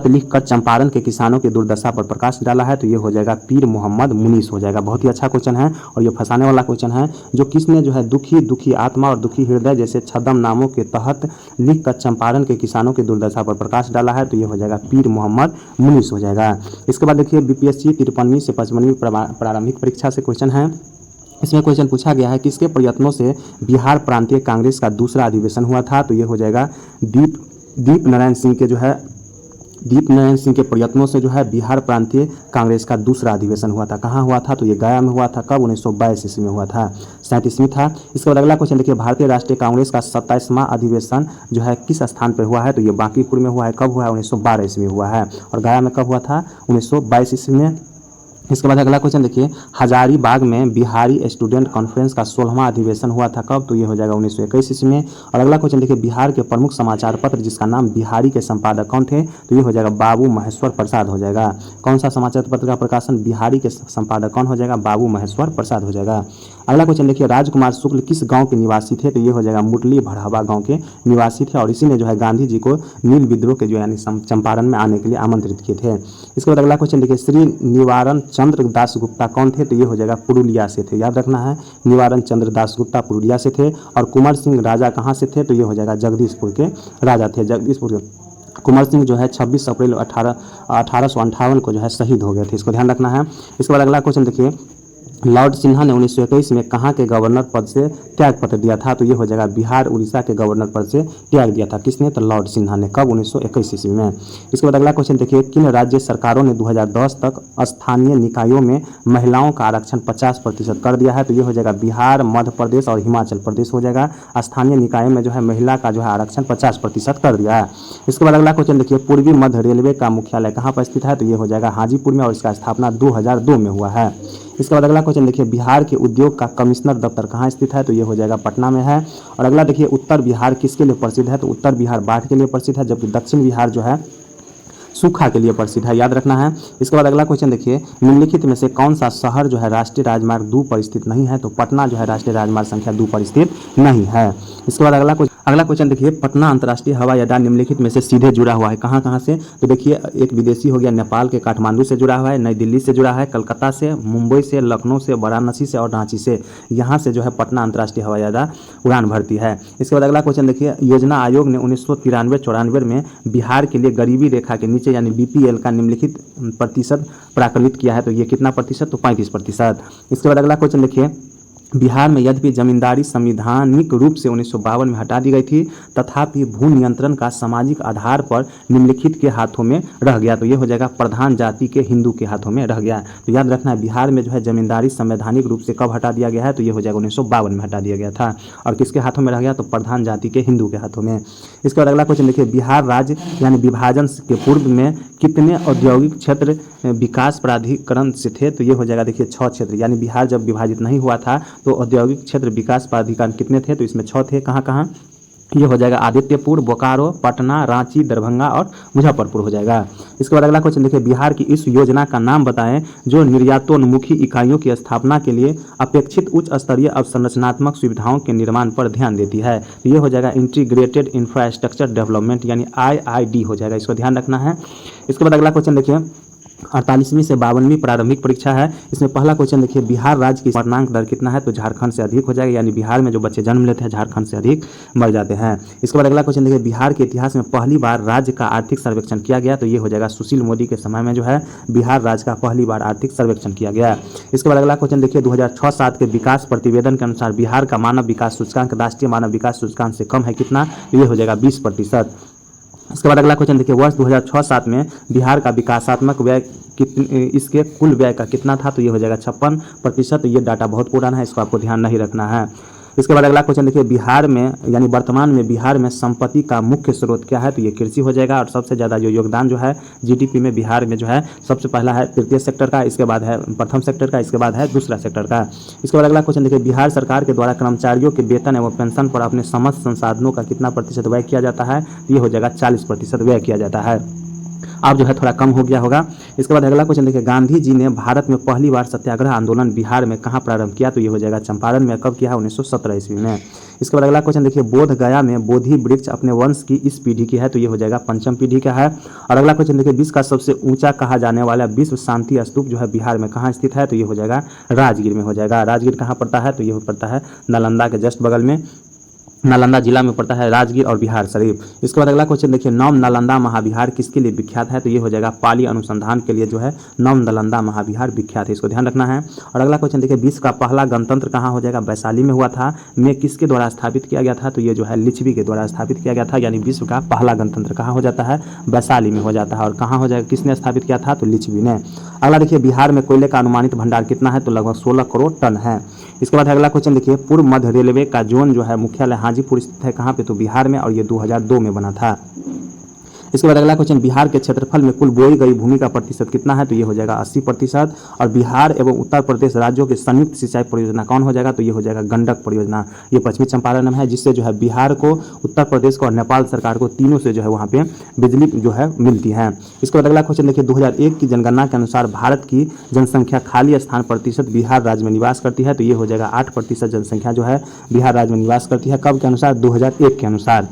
लिखकर चंपारण के किसानों की दुर्दशा पर प्रकाश डाला है? तो ये हो जाएगा पीर मोहम्मद मुनीस हो जाएगा। बहुत ही अच्छा क्वेश्चन है और ये फंसाने वाला क्वेश्चन है। जो किसने जो है दुखी आत्मा और दुखी हृदय जैसे छद्म नामों के तहत लिखकर चंपारण के किसानों की दुर्दशा पर प्रकाश डाला है? तो ये हो जाएगा पीर मोहम्मद मुनीस हो जाएगा। इसके बाद देखिए बीपीएससी 53वीं से 55वीं प्रारंभिक परीक्षा से क्वेश्चन है। इसमें क्वेश्चन पूछा गया है किसके प्रयत्नों से बिहार प्रांतीय कांग्रेस का दूसरा अधिवेशन हुआ था, तो ये हो जाएगा दीप नारायण सिंह के जो है दीप नारायण सिंह के प्रयत्नों से जो है बिहार प्रांतीय कांग्रेस का दूसरा अधिवेशन हुआ था। कहाँ हुआ था, तो ये गया में हुआ था। कब, 1922 ईस्वी में हुआ था, 37वीं था। इसके बाद अगला क्वेश्चन देखिए, भारतीय राष्ट्रीय कांग्रेस का 27वां अधिवेशन जो है किस स्थान पर हुआ है, तो ये बांकीपुर में हुआ है। कब हुआ है, 1912 ईस्वी में हुआ है। और गया में कब हुआ था, 1922 ईस्वी में। इसके बाद अगला क्वेश्चन देखिए, हजारीबाग में बिहारी स्टूडेंट कॉन्फ्रेंस का 16वां अधिवेशन हुआ था। कब, तो ये हो जाएगा 1921 ईस्वी में। और अगला क्वेश्चन देखिए, बिहार के प्रमुख समाचार पत्र जिसका नाम बिहारी के संपादक कौन थे, तो ये हो जाएगा बाबू महेश्वर प्रसाद हो जाएगा। कौन सा समाचार पत्र का प्रकाशन बिहारी के संपादक कौन हो जाएगा, बाबू महेश्वर प्रसाद हो जाएगा। अगला क्वेश्चन देखिए, राजकुमार शुक्ल किस गाँव के निवासी थे, तो ये हो जाएगा मुरली भड़हवा गाँव के निवासी थे। और इसी ने जो है गांधी जी को नील विद्रोह के जो यानी चंपारण में आने के लिए आमंत्रित किए थे। इसके बाद अगला क्वेश्चन देखिए, श्री निवारण चंद्र दास गुप्ता कौन थे, तो ये हो जाएगा पुरुलिया से थे। याद रखना है, निवारण चंद्र दास गुप्ता पुरुलिया से थे। और कुंवर सिंह राजा कहाँ से थे, तो ये हो जाएगा जगदीशपुर के राजा थे। जगदीशपुर के कुंवर सिंह जो है 26 अप्रैल 1858 को जो है शहीद हो गए थे, इसको ध्यान रखना है। इसके बाद अगला क्वेश्चन देखिए, लॉर्ड सिन्हा ने 1921 में कहाँ के गवर्नर पद से त्याग पत्र दिया था, तो ये हो जाएगा बिहार उड़ीसा के गवर्नर पद से त्याग दिया था। किसने, तो लॉर्ड सिन्हा ने। कब, 1921 ईस्वी में। इसके बाद अगला क्वेश्चन देखिए, किन राज्य सरकारों ने 2010 तक स्थानीय निकायों में महिलाओं का आरक्षण 50% कर दिया है, तो ये हो जाएगा बिहार, मध्य प्रदेश और हिमाचल प्रदेश हो जाएगा। स्थानीय निकायों में जो है महिला का जो है आरक्षण 50% कर दिया है। इसके बाद अगला क्वेश्चन देखिए, पूर्वी मध्य रेलवे का मुख्यालय कहाँ पर स्थित है, तो ये हो जाएगा हाजीपुर में। और इसका स्थापना 2002 में हुआ है। इसके बाद अगला क्वेश्चन देखिए, बिहार के उद्योग का कमिश्नर दफ्तर कहाँ स्थित है, तो ये हो जाएगा पटना में है। और अगला देखिए, उत्तर बिहार किसके लिए प्रसिद्ध है, तो उत्तर बिहार बाढ़ के लिए प्रसिद्ध है, जबकि दक्षिण बिहार जो है सूखा के लिए प्रसिद्ध है, याद रखना है। इसके बाद अगला क्वेश्चन देखिए, निम्नलिखित में से कौन सा शहर जो है राष्ट्रीय राजमार्ग 2 पर स्थित नहीं है, तो पटना जो है राष्ट्रीय राजमार्ग संख्या 2 पर स्थित नहीं है। इसके बाद अगला क्वेश्चन देखिए, पटना अंतर्राष्ट्रीय हवाई अड्डा निम्नलिखित में से सीधे जुड़ा हुआ है। कहाँ कहाँ से, तो देखिए एक विदेशी हो गया, नेपाल के काठमांडू से जुड़ा हुआ है, नई दिल्ली से जुड़ा है, कलकत्ता से, मुंबई से, लखनऊ से, वाराणसी से और रांची से। यहाँ से जो है पटना अंतर्राष्ट्रीय हवाई अड्डा उड़ान भरती है। इसके बाद अगला क्वेश्चन देखिए, योजना आयोग ने 1993-94 में बिहार के लिए गरीबी रेखा के नीचे यानी BPL का निम्नलिखित प्रतिशत प्राकलित किया है, तो ये कितना प्रतिशत, तो 35%। इसके बाद अगला क्वेश्चन देखिए, बिहार में यद्यपि जमींदारी संवैधानिक रूप से 1952 में हटा दी गई थी, तथापि भू नियंत्रण का सामाजिक आधार पर निम्नलिखित के हाथों में रह गया, तो ये हो जाएगा प्रधान जाति के हिंदू के हाथों में रह गया। तो याद रखना है, बिहार में जो है जमींदारी संवैधानिक रूप से कब हटा दिया गया है, तो ये हो जाएगा 1952 में हटा दिया गया था। और किसके हाथों में रह गया, तो प्रधान जाति के हिंदू के हाथों में। इसके बाद अगला क्वेश्चन देखिए, बिहार राज्य यानी विभाजन के पूर्व में कितने औद्योगिक क्षेत्र विकास प्राधिकरण से थे, तो ये हो जाएगा देखिए 6 क्षेत्र। यानी बिहार जब विभाजित नहीं हुआ था तो औद्योगिक क्षेत्र विकास प्राधिकरण कितने थे, तो इसमें 6 थे। कहाँ कहाँ, ये हो जाएगा आदित्यपुर, बोकारो, पटना, रांची, दरभंगा और मुजफ्फरपुर हो जाएगा। इसके बाद अगला क्वेश्चन देखिए, बिहार की इस योजना का नाम बताएं जो निर्यातोन्मुखी इकाइयों की स्थापना के लिए अपेक्षित उच्च स्तरीय अवसंरचनात्मक सुविधाओं के निर्माण पर ध्यान देती है, तो ये हो जाएगा इंटीग्रेटेड इंफ्रास्ट्रक्चर डेवलपमेंट यानी IID हो जाएगा, इसको ध्यान रखना है। इसके बाद अगला क्वेश्चन देखिए, 48वीं से 52वीं प्रारंभिक परीक्षा है। इसमें पहला क्वेश्चन देखिए, बिहार राज्य की मरणांक दर कितना है, तो झारखंड से अधिक हो जाएगा। यानी बिहार में जो बच्चे जन्म लेते हैं झारखंड से अधिक मर जाते हैं। इसके बाद अगला क्वेश्चन देखिए, बिहार के इतिहास में पहली बार राज्य का आर्थिक सर्वेक्षण किया गया, तो ये हो जाएगा सुशील मोदी के समय में जो है बिहार राज्य का पहली बार आर्थिक सर्वेक्षण किया गया। इसके बाद अगला क्वेश्चन देखिए, 2006-07 के विकास प्रतिवेदन के अनुसार बिहार का मानव विकास सूचकांक राष्ट्रीय मानव विकास सूचकांक से कम है कितना, तो ये हो जाएगा 20%। इसके बाद अगला क्वेश्चन देखिए, वर्ष 2006-07 में बिहार का विकासात्मक व्यय इसके कुल व्यय का कितना था, तो ये हो जाएगा 56%। ये डाटा बहुत पुराना है, इसको आपको ध्यान नहीं रखना है। इसके बाद अगला क्वेश्चन देखिए, बिहार में यानी वर्तमान में बिहार में संपत्ति का मुख्य स्रोत क्या है, तो ये कृषि हो जाएगा। और सबसे ज़्यादा जो योगदान जो है GDP में बिहार में जो है सबसे पहला है तृतीय सेक्टर का, इसके बाद है प्रथम सेक्टर का, इसके बाद है दूसरा सेक्टर का। इसके बाद अगला क्वेश्चन देखिए, बिहार सरकार के द्वारा कर्मचारियों के वेतन एवं पेंशन पर अपने समस्त संसाधनों का कितना प्रतिशत व्यय किया जाता है, तो ये हो जाएगा 40% व्यय किया जाता है। अब जो है थोड़ा कम हो गया होगा। इसके बाद अगला क्वेश्चन देखिए, गांधी जी ने भारत में पहली बार सत्याग्रह आंदोलन बिहार में कहाँ प्रारंभ किया, तो ये हो जाएगा चंपारण में। कब किया, 1917 ईस्वी में। इसके बाद अगला क्वेश्चन देखिए, बोध गया में बोधि वृक्ष अपने वंश की इस पीढ़ी की है, तो ये हो जाएगा पंचम पीढ़ी का है। और अगला क्वेश्चन देखिए, विश्व का सबसे ऊंचा कहा जाने वाला विश्व शांति स्तूप जो है बिहार में कहाँ स्थित है, तो ये हो जाएगा राजगीर में हो जाएगा। राजगीर कहाँ पड़ता है, तो ये पड़ता है नालंदा के जस्ट बगल में। नालंदा जिला में पड़ता है, राजगीर और बिहार शरीफ। इसके बाद अगला क्वेश्चन देखिए, नव नालंदा महाविहार किसके लिए विख्यात है? तो ये हो जाएगा पाली अनुसंधान के लिए जो है नव नालंदा महाविहार विख्यात है, इसको ध्यान रखना है। और अगला क्वेश्चन देखिए, विश्व का पहला गणतंत्र कहाँ हो जाएगा? वैशाली में हुआ था। में किसके द्वारा स्थापित किया गया था? तो ये जो है लिच्छवी के द्वारा स्थापित किया गया था, यानी विश्व का पहला गणतंत्र कहाँ हो जाता है? वैशाली में हो जाता है। और कहाँ हो जाएगा, किसने स्थापित किया था? तो लिच्छवी ने। अगला देखिए, बिहार में कोयले का अनुमानित भंडार कितना है? तो लगभग 16 करोड़ टन है। इसके बाद अगला क्वेश्चन देखिए, पूर्व मध्य रेलवे का जोन जो है मुख्यालय हाजीपुर स्थित है, कहाँ पे? तो बिहार में, और ये 2002 में बना था। इसके बाद अगला क्वेश्चन, बिहार के क्षेत्रफल में कुल बोई गई भूमि का प्रतिशत कितना है? तो ये हो जाएगा 80%। और बिहार एवं उत्तर प्रदेश राज्यों के संयुक्त सिंचाई परियोजना कौन हो जाएगा? तो ये हो जाएगा गंडक परियोजना। ये पश्चिमी चंपारण में है, जिससे जो है बिहार को, उत्तर प्रदेश को और नेपाल सरकार को, तीनों से जो है वहाँ पे बिजली जो है मिलती है। इसके बाद अगला क्वेश्चन देखिए, 2001 की जनगणना के अनुसार भारत की जनसंख्या खाली स्थान प्रतिशत बिहार राज्य में निवास करती है। तो ये हो जाएगा 8% जनसंख्या जो है बिहार राज्य में निवास करती है। कब के अनुसार? 2001 के अनुसार।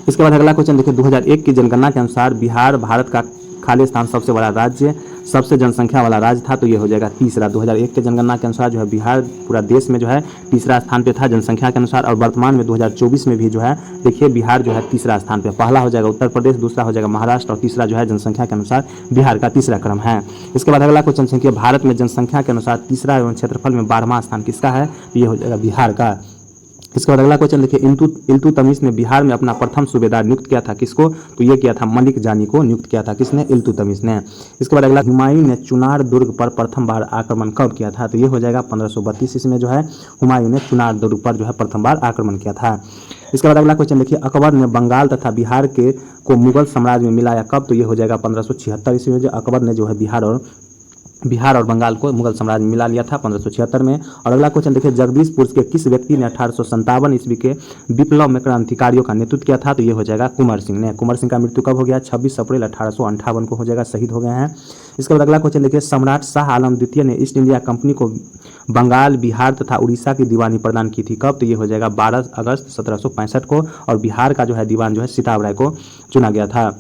इसके बाद अगला क्वेश्चन देखिए, 2001 की जनगणना के अनुसार बिहार भारत का खाली स्थान सबसे बड़ा राज्य, सबसे जनसंख्या वाला राज्य था। तो ये हो जाएगा तीसरा। 2001 के जनगणना के अनुसार जो है बिहार पूरा देश में जो है तीसरा स्थान पे था जनसंख्या के अनुसार। और वर्तमान में 2024 में भी जो है देखिए बिहार जो है तीसरा स्थान पे। पहला हो जाएगा उत्तर प्रदेश, दूसरा हो जाएगा महाराष्ट्र, और तीसरा जो है जनसंख्या के अनुसार बिहार का तीसरा क्रम है। इसके बाद अगला क्वेश्चन देखिए, भारत में जनसंख्या के अनुसार तीसरा एवं क्षेत्रफल में 12वां स्थान किसका है? तो ये हो जाएगा बिहार का। इसके बाद अगला क्वेश्चन देखिए, इल्तुतमिश ने बिहार में अपना प्रथम सूबेदार नियुक्त किया था, किसको? तो ये किया था मलिक जानी को नियुक्त किया था। किसने? इल्तुतमिश ने। इसके बाद अगला, हुमायूं ने चुनार दुर्ग पर प्रथम बार आक्रमण कब किया था? तो ये हो जाएगा 1532 ईस्वी में जो है हुमायूं ने चुनार दुर्ग पर जो है प्रथम बार आक्रमण किया था। इसके बाद अगला क्वेश्चन देखिए, अकबर ने बंगाल तथा बिहार के को मुगल साम्राज्य में मिलाया कब? तो ये हो जाएगा 1576 ईस्वी में। जो अकबर ने जो है बिहार और बंगाल को मुगल साम्राज्य में मिला लिया था 1576 में। और अगला क्वेश्चन देखिए, जगदीशपुर के किस व्यक्ति ने 1857 ईस्वी के विप्लव में क्रांतिकारियों का नेतृत्व किया था? तो ये हो जाएगा कुंवर सिंह ने। कुंवर सिंह का मृत्यु कब हो गया? 26 अप्रैल 1858 को हो जाएगा, शहीद हो गए हैं। इसके बाद अगला क्वेश्चन देखिए, सम्राट शाह आलम द्वितीय ने ईस्ट इंडिया कंपनी को बंगाल, बिहार तथा उड़ीसा की दीवानी प्रदान की थी कब? तो ये हो जाएगा 12 अगस्त 1765 को। और बिहार का जो है दीवान जो है सीताब राय को चुना गया था।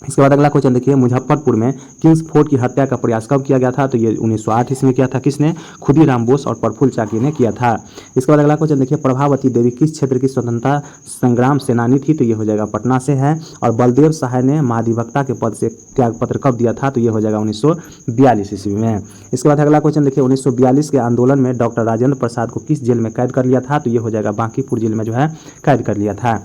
इसके बाद अगला क्वेश्चन देखिए, मुजफ्फरपुर में किंग्स फोर्ट की हत्या का प्रयास कब किया गया था? तो ये 1908 ईस्वी में किया था। किसने? खुदीराम बोस और प्रफुल्ल चाकी ने किया था। इसके बाद अगला क्वेश्चन देखिए, प्रभावती देवी किस क्षेत्र की स्वतंत्रता संग्राम सेनानी थी? तो ये हो जाएगा पटना से है। और बलदेव सहाय ने महाधिवक्ता के पद से त्यागपत्र कब दिया था? तो ये हो जाएगा 1942 ईस्वी में। इसके बाद अगला क्वेश्चन देखिए, 1942 के आंदोलन में डॉक्टर राजेंद्र प्रसाद को किस जेल में कैद कर लिया था? तो ये हो जाएगा बांकीपुर जेल में जो है कैद कर लिया था।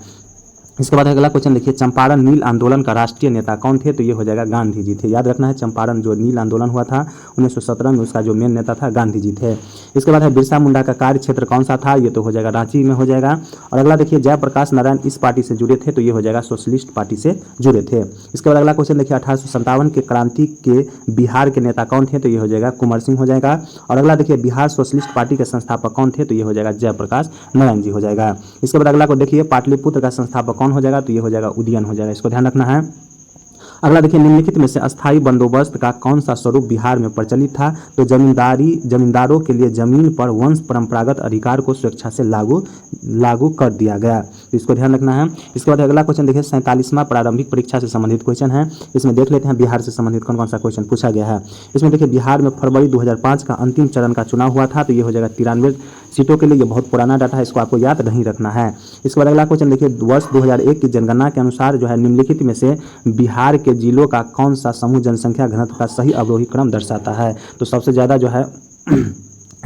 इसके बाद अगला क्वेश्चन देखिए, चंपारण नील आंदोलन का राष्ट्रीय नेता कौन थे? तो ये हो जाएगा गांधी जी थे। याद रखना है, चंपारण जो नील आंदोलन हुआ था 1917 में, उसका जो मेन नेता था गांधी जी थे। इसके बाद है बिरसा मुंडा का कार्य क्षेत्र कौन सा था? ये तो हो जाएगा रांची में हो जाएगा। और अगला देखिए, जयप्रकाश नारायण इस पार्टी से जुड़े थे? तो ये हो जाएगा सोशलिस्ट पार्टी से जुड़े थे। इसके बाद अगला क्वेश्चन देखिए, 1857 के क्रांति के बिहार के नेता कौन थे? तो ये हो जाएगा कुंवर सिंह हो जाएगा। और अगला देखिए, बिहार सोशलिस्ट पार्टी के संस्थापक कौन थे? तो ये हो जाएगा जयप्रकाश नारायण जी हो जाएगा। इसके बाद अगला को देखिए, पाटलिपुत्र का संस्थापक कौन हो जाएगा? तो ये हो जाएगा उदयन हो जाएगा, इसको ध्यान रखना है। अगला देखिए, निम्नलिखित में से अस्थायी बंदोबस्त का कौन सा स्वरूप बिहार में प्रचलित था? तो जमींदारों के लिए जमीन पर वंश परंपरागत अधिकार को स्वेच्छा से लागू कर दिया गया, तो इसको ध्यान रखना है। इसके बाद अगला क्वेश्चन देखिए, 47वां प्रारंभिक परीक्षा से संबंधित क्वेश्चन है। इसमें देख लेते हैं बिहार से संबंधित कौन कौन सा क्वेश्चन पूछा गया है। इसमें देखिए, बिहार में फरवरी 2005 का अंतिम चरण का चुनाव हुआ था। तो ये हो जाएगा 93 सीटों के लिए। ये बहुत पुराना डाटा है, इसको आपको याद नहीं रखना है। इसके बाद अगला क्वेश्चन देखिए, वर्ष 2001 की जनगणना के अनुसार जो है निम्नलिखित में से बिहार के जिलों का कौन सा समूह जनसंख्या घनत्व का सही अवरोही क्रम दर्शाता है? तो सबसे ज़्यादा जो है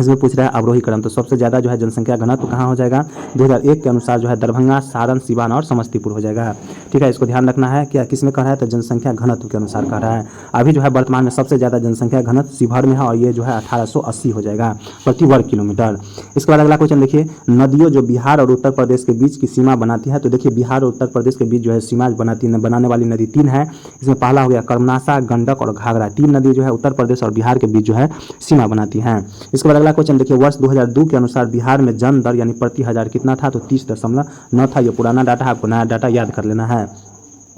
इसमें पूछ रहा है अवरोही क्रम, तो सबसे ज़्यादा जो है जनसंख्या घनत्व कहाँ हो जाएगा? 2001 के अनुसार जो है दरभंगा, सारण, सिवान और समस्तीपुर हो जाएगा। ठीक है, इसको ध्यान रखना है। क्या किसमें कह रहा है? तो जनसंख्या घनत्व के अनुसार कह रहा है। अभी जो है वर्तमान में सबसे ज़्यादा जनसंख्या घनत्व शिवहर में है, और ये जो है 1880 हो जाएगा प्रति वर्ग किलोमीटर। इसके बाद अगला क्वेश्चन देखिए, नदियों जो बिहार और उत्तर प्रदेश के बीच की सीमा बनाती है। तो देखिए, बिहार और उत्तर प्रदेश के बीच जो है सीमा बनाने वाली नदी 3 है। इसमें पहला हो गया कर्मनाशा, गंडक और घाघरा। 3 नदी जो है उत्तर प्रदेश और बिहार के बीच जो है सीमा बनाती हैं। इसके बाद अगला क्वेश्चन देखिए, वर्ष 2002 के अनुसार बिहार में जन्म दर यानी प्रति हजार कितना था? तो 30.9 था। ये पुराना डाटा है, आपको नया डाटा याद कर लेना है।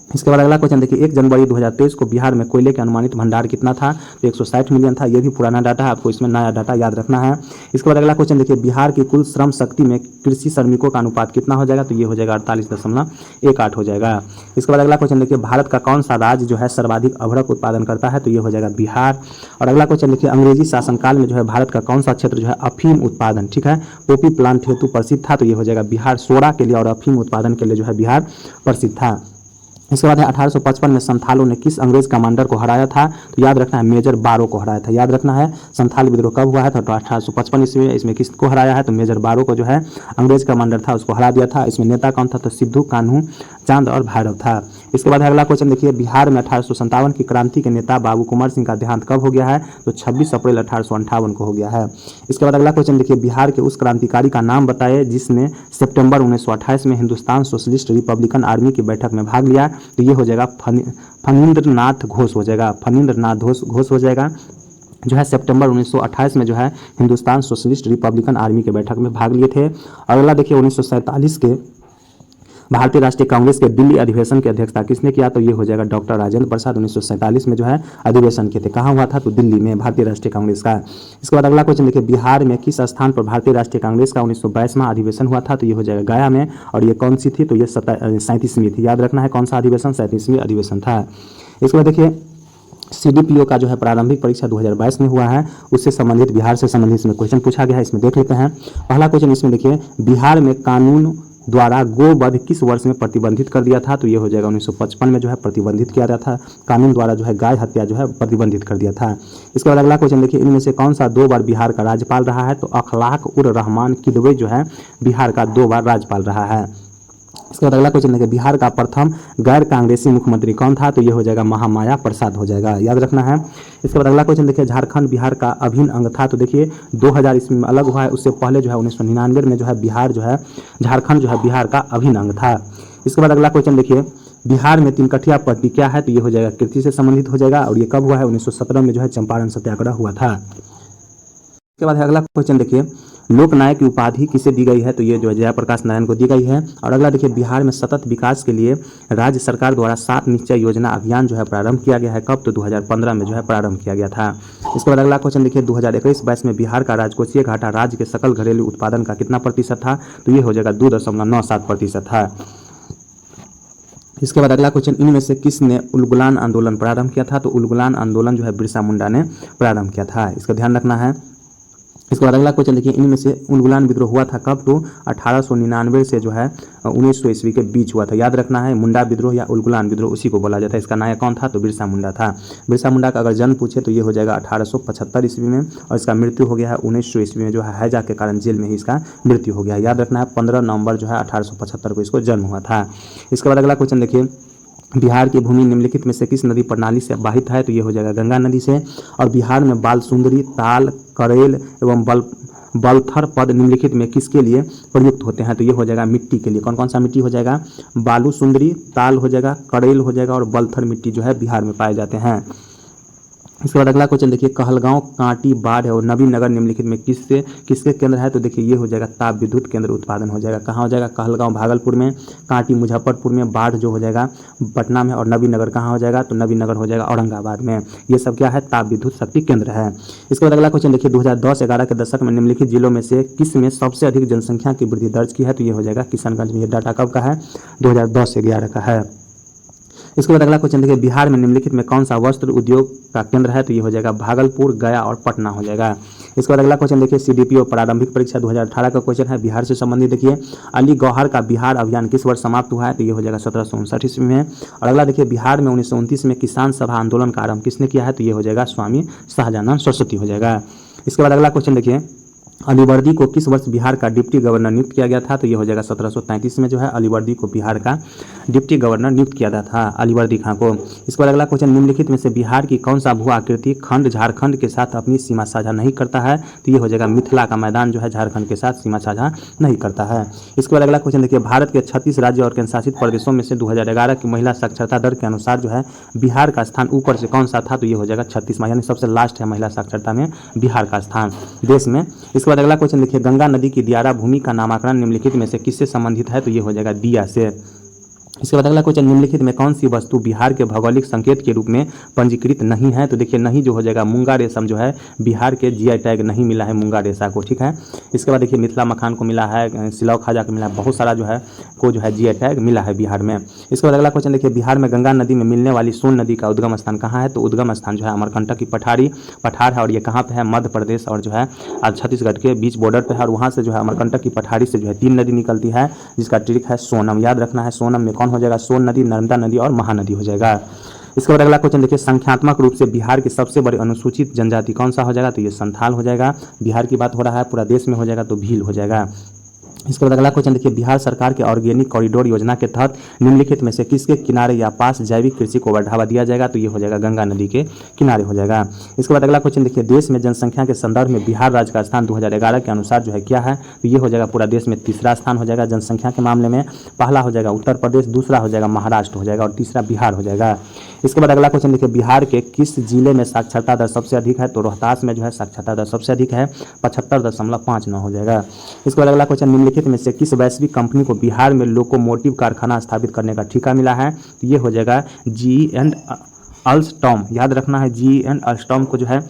इसके बाद अगला क्वेश्चन देखिए 1 जनवरी 2023 को बिहार में कोयले के अनुमानित भंडार कितना था, तो 160 मिलियन था। ये भी पुराना डाटा है, आपको इसमें नया डाटा याद रखना है। इसके बाद अगला क्वेश्चन देखिए बिहार की कुल श्रम शक्ति में कृषि श्रमिकों का अनुपात कितना हो जाएगा, तो ये हो जाएगा 48.18 हो जाएगा। इसके बाद अगला क्वेश्चन देखिए भारत का कौन सा राज्य जो है सर्वाधिक अभ्रक उत्पादन करता है, तो ये हो जाएगा बिहार। और अगला क्वेश्चन देखिए अंग्रेजी शासनकाल में जो है भारत का कौन सा क्षेत्र जो है अफीम उत्पादन, ठीक है, पोपी प्लांट हेतु प्रसिद्ध था, तो ये हो जाएगा बिहार। सोडा के लिए और अफीम उत्पादन के लिए जो है बिहार प्रसिद्ध था। इसके बाद है 1855 में संथालों ने किस अंग्रेज कमांडर को हराया था, तो याद रखना है मेजर बारो को हराया था। याद रखना है संथाल विद्रोह कब हुआ है, तो 1855 ईस्वी में। इसमें किसको हराया है, तो मेजर बारो को जो है अंग्रेज कमांडर था उसको हरा दिया था। इसमें नेता कौन था, तो सिद्धू कान्हू चांद और भैरव था। इसके बाद अगला क्वेश्चन देखिए बिहार में 1857 की क्रांति के नेता बाबू कुंवर सिंह का देहांत कब हो गया है, तो 26 अप्रैल 1858 को हो गया है। इसके बाद अगला क्वेश्चन देखिए बिहार के उस क्रांतिकारी का नाम बताइए जिसने सितंबर 1928 में हिंदुस्तान सोशलिस्ट रिपब्लिकन आर्मी की बैठक में भाग लिया, तो ये हो जाएगा फणींद्रनाथ घोष हो जाएगा। फणींद्रनाथ घोष हो जाएगा जो है सितंबर 1928 में जो है हिंदुस्तान सोशलिस्ट रिपब्लिकन आर्मी के बैठक में भाग लिए थे। अगला देखिए 1947 के भारतीय राष्ट्रीय कांग्रेस के दिल्ली अधिवेशन की अध्यक्षता किसने किया, तो ये हो जाएगा डॉक्टर राजेंद्र प्रसाद। 1947 में जो है अधिवेशन किए थे, कहाँ हुआ था, तो दिल्ली में भारतीय राष्ट्रीय कांग्रेस का। इसके बाद अगला क्वेश्चन देखिए बिहार में किस स्थान पर भारतीय राष्ट्रीय कांग्रेस का 1922वां अधिवेशन हुआ था, तो ये हो जाएगा गया में। और ये कौन सी थी, तो ये 37वीं थी। याद रखना है कौन सा अधिवेशन, 37वीं अधिवेशन था। इसके बाद देखिए CDPO का जो है प्रारंभिक परीक्षा 2022 में हुआ है, उससे संबंधित बिहार से संबंधित इसमें क्वेश्चन पूछा गया है, इसमें देख लेते हैं। पहला क्वेश्चन इसमें देखिए बिहार में कानून द्वारा गोवध किस वर्ष में प्रतिबंधित कर दिया था, तो ये हो जाएगा 1955 में जो है प्रतिबंधित किया गया था। कानून द्वारा जो है गाय हत्या जो है प्रतिबंधित कर दिया था। इसके बाद अगला क्वेश्चन देखिए इनमें से कौन सा 2 बार बिहार का राज्यपाल रहा है, तो अखलाक उर रहमान किदवई जो है बिहार का 2 बार राज्यपाल रहा है। इसके बाद अगला क्वेश्चन देखिए बिहार का प्रथम गैर कांग्रेसी मुख्यमंत्री कौन था, तो ये हो जाएगा महामाया प्रसाद हो जाएगा। याद रखना है। इसके बाद अगला क्वेश्चन देखिए झारखंड बिहार का अभिन्न अंग था, तो देखिए 2000 ईस्वी में अलग हुआ है, उससे पहले जो है 1999 में जो है बिहार जो है झारखंड जो है बिहार का अभिन्न अंग था। इसके बाद अगला क्वेश्चन देखिए बिहार में 3 कठिया पट्टी क्या है, तो ये हो जाएगा कृषि से संबंधित हो जाएगा। और ये कब हुआ है, 1917 में जो है चंपारण सत्याग्रह हुआ था। इसके बाद अगला क्वेश्चन देखिए लोकनायक की उपाधि किसे दी गई है, तो ये जो है जयप्रकाश नारायण को दी गई है। और अगला देखिए बिहार में सतत विकास के लिए राज्य सरकार द्वारा 7 निश्चय योजना अभियान जो है प्रारंभ किया गया है, कब, तो 2015 में जो है प्रारंभ किया गया था। इसके बाद अगला क्वेश्चन देखिए 2021-22 में बिहार का राजकोषीय घाटा राज्य के सकल घरेलू उत्पादन का कितना प्रतिशत था, तो ये हो जाएगा 2.97% था। इसके बाद अगला क्वेश्चन इनमें से किसने उलगुलान आंदोलन प्रारंभ किया था, तो उलगुलान आंदोलन जो है बिरसा मुंडा ने प्रारंभ किया था, इसका ध्यान रखना है। इसके बाद अगला क्वेश्चन देखिए इनमें से उलगुलान विद्रोह हुआ था कब, तो 1899 से जो है 1900 ईस्वी के बीच हुआ था। याद रखना है मुंडा विद्रोह या उलगुलान विद्रोह उसी को बोला जाता है। इसका नायक कौन था, तो बिरसा मुंडा था। बिरसा मुंडा का अगर जन्म पूछे तो ये हो जाएगा 1875 ईस्वी में, और इसका मृत्यु हो गया है 1900 ईस्वी में, जो है हैजा के कारण जेल में ही इसका मृत्यु हो गया। याद रखना है 15 नवंबर जो है 1875 को इसको जन्म हुआ था। इसके बाद अगला क्वेश्चन देखिए बिहार की भूमि निम्नलिखित में से किस नदी प्रणाली से बाधित है, तो ये हो जाएगा गंगा नदी से। और बिहार में बाल सुंदरी, ताल, करेल एवं बलथर पद निम्नलिखित में किसके लिए प्रयुक्त होते हैं, तो ये हो जाएगा मिट्टी के लिए। कौन कौन सा मिट्टी हो जाएगा, बालू सुंदरी, ताल हो जाएगा, करेल हो जाएगा और बलथर मिट्टी जो है बिहार में पाए जाते हैं। इसके बाद अगला क्वेश्चन देखिए कहलगांव, कांटी, बाढ़ और नवीनगर निम्नलिखित में किसके केंद्र है, तो देखिए ये हो जाएगा ताप विद्युत केंद्र उत्पादन हो जाएगा। कहाँ हो जाएगा, कहलगांव भागलपुर में, कांटी मुजफ्फरपुर में, बाढ़ जो हो जाएगा पटना में, और नवीनगर कहाँ हो जाएगा, तो नवीनगर हो जाएगा औरंगाबाद में। ये सब क्या है, ताप विद्युत शक्ति केंद्र है। इसके बाद अगला क्वेश्चन देखिए 2010-11 के दशक में निम्नलिखित जिलों में से किस में सबसे अधिक जनसंख्या की वृद्धि दर्ज की है, तो ये हो जाएगा किशनगंज में। ये डाटा कब का है, 2010-11 का है। इसके बाद अगला क्वेश्चन देखिए बिहार में निम्नलिखित में कौन सा वस्त्र उद्योग का केंद्र है, तो ये हो जाएगा भागलपुर, गया और पटना हो जाएगा। इसके बाद अगला क्वेश्चन देखिए CDPO प्रारंभिक परीक्षा 2018 का क्वेश्चन है बिहार से संबंधित। देखिए अली गौहर का बिहार अभियान किस वर्ष समाप्त हुआ है, तो ये हो जाएगा 1759 ईस्वी में। और अगला देखिए बिहार में 1929 में किसान सभा आंदोलन का आरंभ किसने किया है, तो ये हो जाएगा स्वामी शाहजानंद सरस्वती हो जाएगा। इसके बाद अगला क्वेश्चन देखिए अलीवर्दी को किस वर्ष बिहार का डिप्टी गवर्नर नियुक्त किया गया था, तो ये हो जाएगा 1733 में जो है अलीवर्दी को बिहार का डिप्टी गवर्नर नियुक्त किया गया था, अलीवर्दी खां को। इसके बाद अगला क्वेश्चन निम्नलिखित में से बिहार की कौन सा भू आकृति खंड झारखंड के साथ अपनी सीमा साझा नहीं करता है, तो ये हो जाएगा मिथिला का मैदान जो है झारखंड के साथ सीमा साझा नहीं करता है। इसके बाद अगला क्वेश्चन देखिए भारत के 36 राज्य और केंद्र शासित प्रदेशों में से 2011 की महिला साक्षरता दर के अनुसार जो है बिहार का स्थान ऊपर से कौन सा था, तो ये हो जाएगा 36वां, यानी सबसे लास्ट है महिला साक्षरता में बिहार का स्थान देश में। इसके बाद अगला क्वेश्चन देखिए गंगा नदी की दियारा भूमि का नामकरण निम्नलिखित में से किससे संबंधित है, तो ये हो जाएगा दिया से। इसके बाद अगला क्वेश्चन, निम्नलिखित में कौन सी वस्तु बिहार के भौगोलिक संकेत के रूप में पंजीकृत नहीं है? तो देखिए नहीं जो हो जाएगा मूंगा रेशम जो है बिहार के जीआई टैग नहीं मिला है मूंगा रेशा को, ठीक है। इसके बाद देखिए मिथिला मखान को मिला है, सिलाव खाजा को मिला है, बहुत सारा जो है को जो है जीआई टैग मिला है बिहार में। इसके बाद अगला क्वेश्चन देखिए, बिहार में गंगा नदी में मिलने वाली सोन नदी का उद्गम स्थान कहाँ है? तो उद्गम स्थान जो है अमरकंटक की पठार है और ये कहाँ पे है? मध्य प्रदेश और जो है छत्तीसगढ़ के बीच बॉर्डर पे है और वहाँ से जो है अमरकंटक की पठारी से जो है 3 नदी निकलती है जिसका ट्रिक है सोनम, याद रखना है। सोनम में कौन हो जाएगा? सोन नदी, नर्मदा नदी और महानदी हो जाएगा। इसके बाद अगला क्वेश्चन देखिए, संख्यात्मक रूप से बिहार की सबसे बड़ी अनुसूचित जनजाति कौन सा हो जाएगा? तो ये संथाल हो जाएगा। बिहार की बात हो रहा है, पूरा देश में हो जाएगा तो भील हो जाएगा। इसके बाद अगला क्वेश्चन देखिए, बिहार सरकार के ऑर्गेनिक कॉरिडोर योजना के तहत निम्नलिखित में से किसके किनारे या पास जैविक कृषि को बढ़ावा दिया जाएगा? तो ये हो जाएगा गंगा नदी के किनारे हो जाएगा। इसके बाद अगला क्वेश्चन देखिए, देश में जनसंख्या के संदर्भ में बिहार राज्य का स्थान 2011 के अनुसार जो है क्या है? तो ये हो जाएगा पूरा देश में तीसरा स्थान हो जाएगा जनसंख्या के मामले में। पहला हो जाएगा उत्तर प्रदेश, दूसरा हो जाएगा महाराष्ट्र हो जाएगा और तीसरा बिहार हो जाएगा। इसके बाद अगला क्वेश्चन देखिए, बिहार के किस जिले में साक्षरता दर सबसे अधिक है? तो रोहतास में जो है साक्षरता दर सबसे अधिक है, 75.59 हो जाएगा। इसके बाद अगला क्वेश्चन, निम्नलिखित में से किस वैश्विक कंपनी को बिहार में लोकोमोटिव कारखाना स्थापित करने का ठेका मिला है? तो ये हो जाएगा जी एंड अल्स्टॉम, याद रखना है। जी एंड अल्स्टॉम को जो है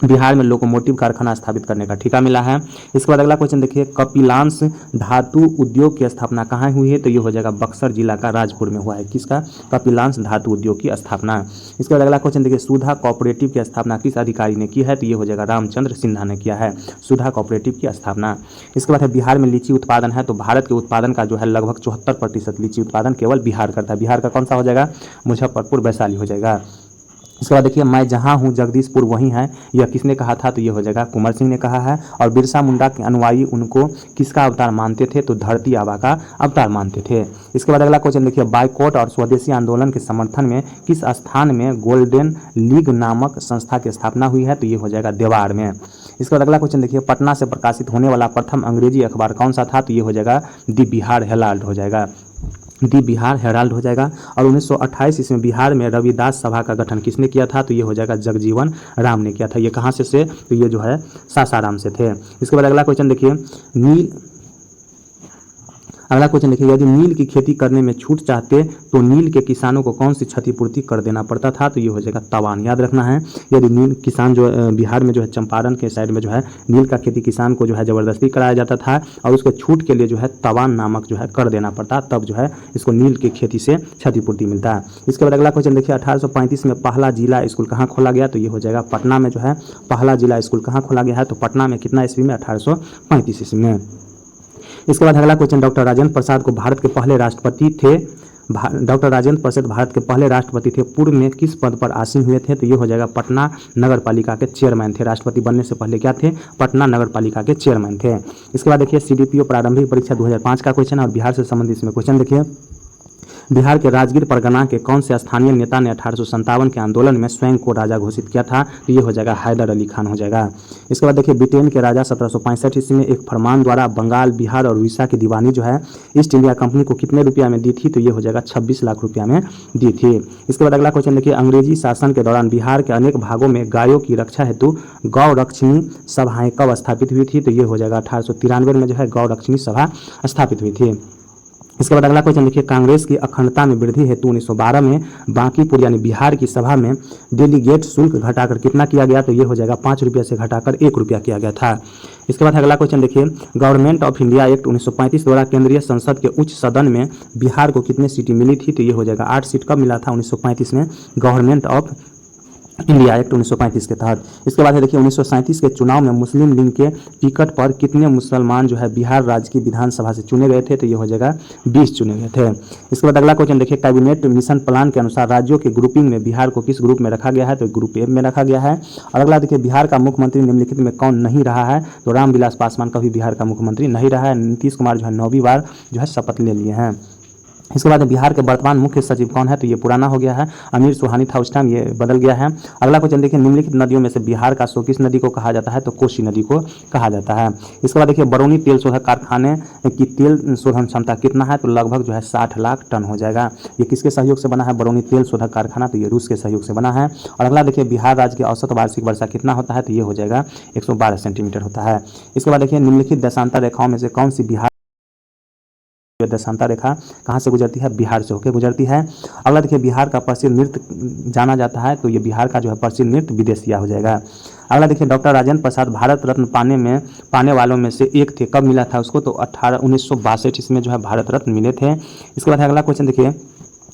बिहार में लोकोमोटिव कारखाना स्थापित करने का ठेका मिला है। इसके बाद अगला क्वेश्चन देखिए, कपिलांश धातु उद्योग की स्थापना कहाँ हुई है? तो ये हो जाएगा बक्सर जिला का राजपुर में हुआ है। किसका? कपिलांश धातु उद्योग की स्थापना। इसके बाद अगला क्वेश्चन देखिए, सुधा कोऑपरेटिव की स्थापना किस अधिकारी ने की है? तो ये हो जाएगा रामचंद्र सिन्हा ने किया है सुधा कोऑपरेटिव की स्थापना। इसके बाद है बिहार में लीची उत्पादन है, तो भारत के उत्पादन का जो है लगभग 74% लीची उत्पादन केवल बिहार करता है। बिहार का कौन सा हो जाएगा? मुजफ्फरपुर वैशाली हो जाएगा। इसके बाद देखिए, मैं जहाँ हूँ जगदीशपुर वहीं है, यह किसने कहा था? तो ये हो जाएगा कुंवर सिंह ने कहा है। और बिरसा मुंडा के अनुयायी उनको किसका अवतार मानते थे? तो धरती आबा का अवतार मानते थे। इसके बाद अगला क्वेश्चन देखिए, बाइकॉट और स्वदेशी आंदोलन के समर्थन में किस स्थान में गोल्डन लीग नामक संस्था की स्थापना हुई है? तो ये हो जाएगा देवाड़ में। इसके बाद अगला क्वेश्चन देखिए, पटना से प्रकाशित होने वाला प्रथम अंग्रेजी अखबार कौन सा था? तो ये हो जाएगा दी बिहार हेराल्ड हो जाएगा, दी बिहार हेराल्ड हो जाएगा। और 1928 इसमें बिहार में रविदास सभा का गठन किसने किया था? तो ये हो जाएगा जगजीवन राम ने किया था। ये कहाँ से? तो ये जो है सासाराम से थे। इसके बाद अगला क्वेश्चन देखिए, अगला क्वेश्चन देखिए, यदि नील की खेती करने में छूट चाहते तो नील के किसानों को कौन सी क्षतिपूर्ति कर देना पड़ता था? तो ये हो जाएगा तवान, याद रखना है। यदि नील किसान जो बिहार में जो है चंपारण के साइड में जो है नील का खेती किसान को जो है ज़बरदस्ती कराया जाता था और उसके छूट के लिए जो है तवान नामक जो है कर देना पड़ता, तब जो है इसको नील की खेती से क्षतिपूर्ति मिलता है। इसके बाद अगला क्वेश्चन देखिए, 1835 में पहला जिला स्कूल कहाँ खोला गया? तो ये हो जाएगा पटना में जो है पहला जिला स्कूल कहाँ खोला गया है? तो पटना में कितना ईस्वी में? 1835 ईस्वी में। इसके बाद अगला क्वेश्चन, डॉक्टर राजेंद्र प्रसाद को भारत के पहले राष्ट्रपति थे। डॉक्टर राजेंद्र प्रसाद भारत के पहले राष्ट्रपति थे, पूर्व में किस पद पर आसीन हुए थे? तो ये हो जाएगा पटना नगर पालिका के चेयरमैन थे। राष्ट्रपति बनने से पहले क्या थे? पटना नगर पालिका के चेयरमैन थे। इसके बाद देखिए, सीडीपीओ प्रारंभिक परीक्षा 2005 का क्वेश्चन है और बिहार से संबंधित इसमें क्वेश्चन देखिए, बिहार के राजगीर परगना के कौन से स्थानीय नेता ने 1857 के आंदोलन में स्वयं को राजा घोषित किया था? तो ये हो जाएगा हैदर अली खान हो जाएगा। इसके बाद देखिए, ब्रिटेन के राजा 1765 ईस्वी में एक फरमान द्वारा बंगाल, बिहार और उड़ीसा की दीवानी जो है ईस्ट इंडिया कंपनी को कितने रुपया में दी थी? तो ये हो जाएगा 26 लाख रुपया में दी थी। इसके बाद अगला क्वेश्चन देखिए, अंग्रेजी शासन के दौरान बिहार के अनेक भागों में गायों की रक्षा हेतु गौ रक्षिणी सभाएं कब स्थापित हुई थी? तो ये हो जाएगा 1893 में जो है गौ रक्षिणी सभा स्थापित हुई थी। इसके बाद अगला क्वेश्चन देखिए, कांग्रेस की अखंडता में वृद्धि हेतु 1912 में बांकीपुर यानी बिहार की सभा में डेलीगेट शुल्क घटाकर कितना किया गया? तो ये हो जाएगा 5 रुपया से घटाकर 1 रुपया किया गया था। इसके बाद अगला क्वेश्चन देखिए, गवर्नमेंट ऑफ इंडिया एक्ट 1935 द्वारा केंद्रीय संसद के उच्च सदन में बिहार को कितनी सीटें मिली थी? तो ये हो जाएगा 8 सीट। कब मिला था? 1935 में, गवर्नमेंट ऑफ इंडिया एक्ट 1935 के तहत। इसके बाद देखिए, 1937 के चुनाव में मुस्लिम लीग के टिकट पर कितने मुसलमान जो है बिहार राज्य की विधानसभा से चुने गए थे? तो ये हो जाएगा 20 चुने गए थे। इसके बाद अगला क्वेश्चन देखिए, कैबिनेट मिशन प्लान के अनुसार राज्यों के ग्रुपिंग में बिहार को किस ग्रुप में रखा गया है? तो ग्रुप ए में रखा गया है। और अगला देखिए, बिहार का मुख्यमंत्री निम्नलिखित में कौन नहीं रहा है? तो रामविलास पासवान कभी बिहार का मुख्यमंत्री नहीं रहा है। नीतीश कुमार जो है 9वीं बार जो है शपथ ले लिए हैं। इसके बाद बिहार के वर्तमान मुख्य सचिव कौन है? तो ये पुराना हो गया है, अमीर सुहानी था उस टाइम, ये बदल गया है। अगला क्वेश्चन देखिए, निम्नलिखित नदियों में से बिहार का स्रोत किस नदी को कहा जाता है? तो कोसी नदी को कहा जाता है। इसके बाद देखिए, बरौनी तेल शोधक कारखाने की तेल शोधन क्षमता कितना है? तो लगभग जो है 60 लाख टन हो जाएगा। ये किसके सहयोग से बना है बरौनी तेल शोधक कारखाना? तो ये रूस के सहयोग से बना है। और अगला देखिए, बिहार राज्य की औसत वार्षिक वर्षा कितना होता है? तो ये हो जाएगा 112 सेंटीमीटर होता है। इसके बाद देखिए, निम्नलिखित देशांतर रेखाओं में से कौन सी बिहार दशांतर रेखा कहाँ से गुजरती है, बिहार से होकर गुजरती है। अगला देखिए बिहार का प्रसिद्ध नृत्य जाना जाता है, तो ये बिहार का जो है प्रसिद्ध नृत्य विदेशिया हो जाएगा। अगला देखिए डॉक्टर राजेंद्र प्रसाद भारत रत्न पाने वालों में से एक थे, कब मिला था उसको, तो 1962 इसमें जो है भारत रत्न मिले थे। इसके बाद अगला क्वेश्चन देखिए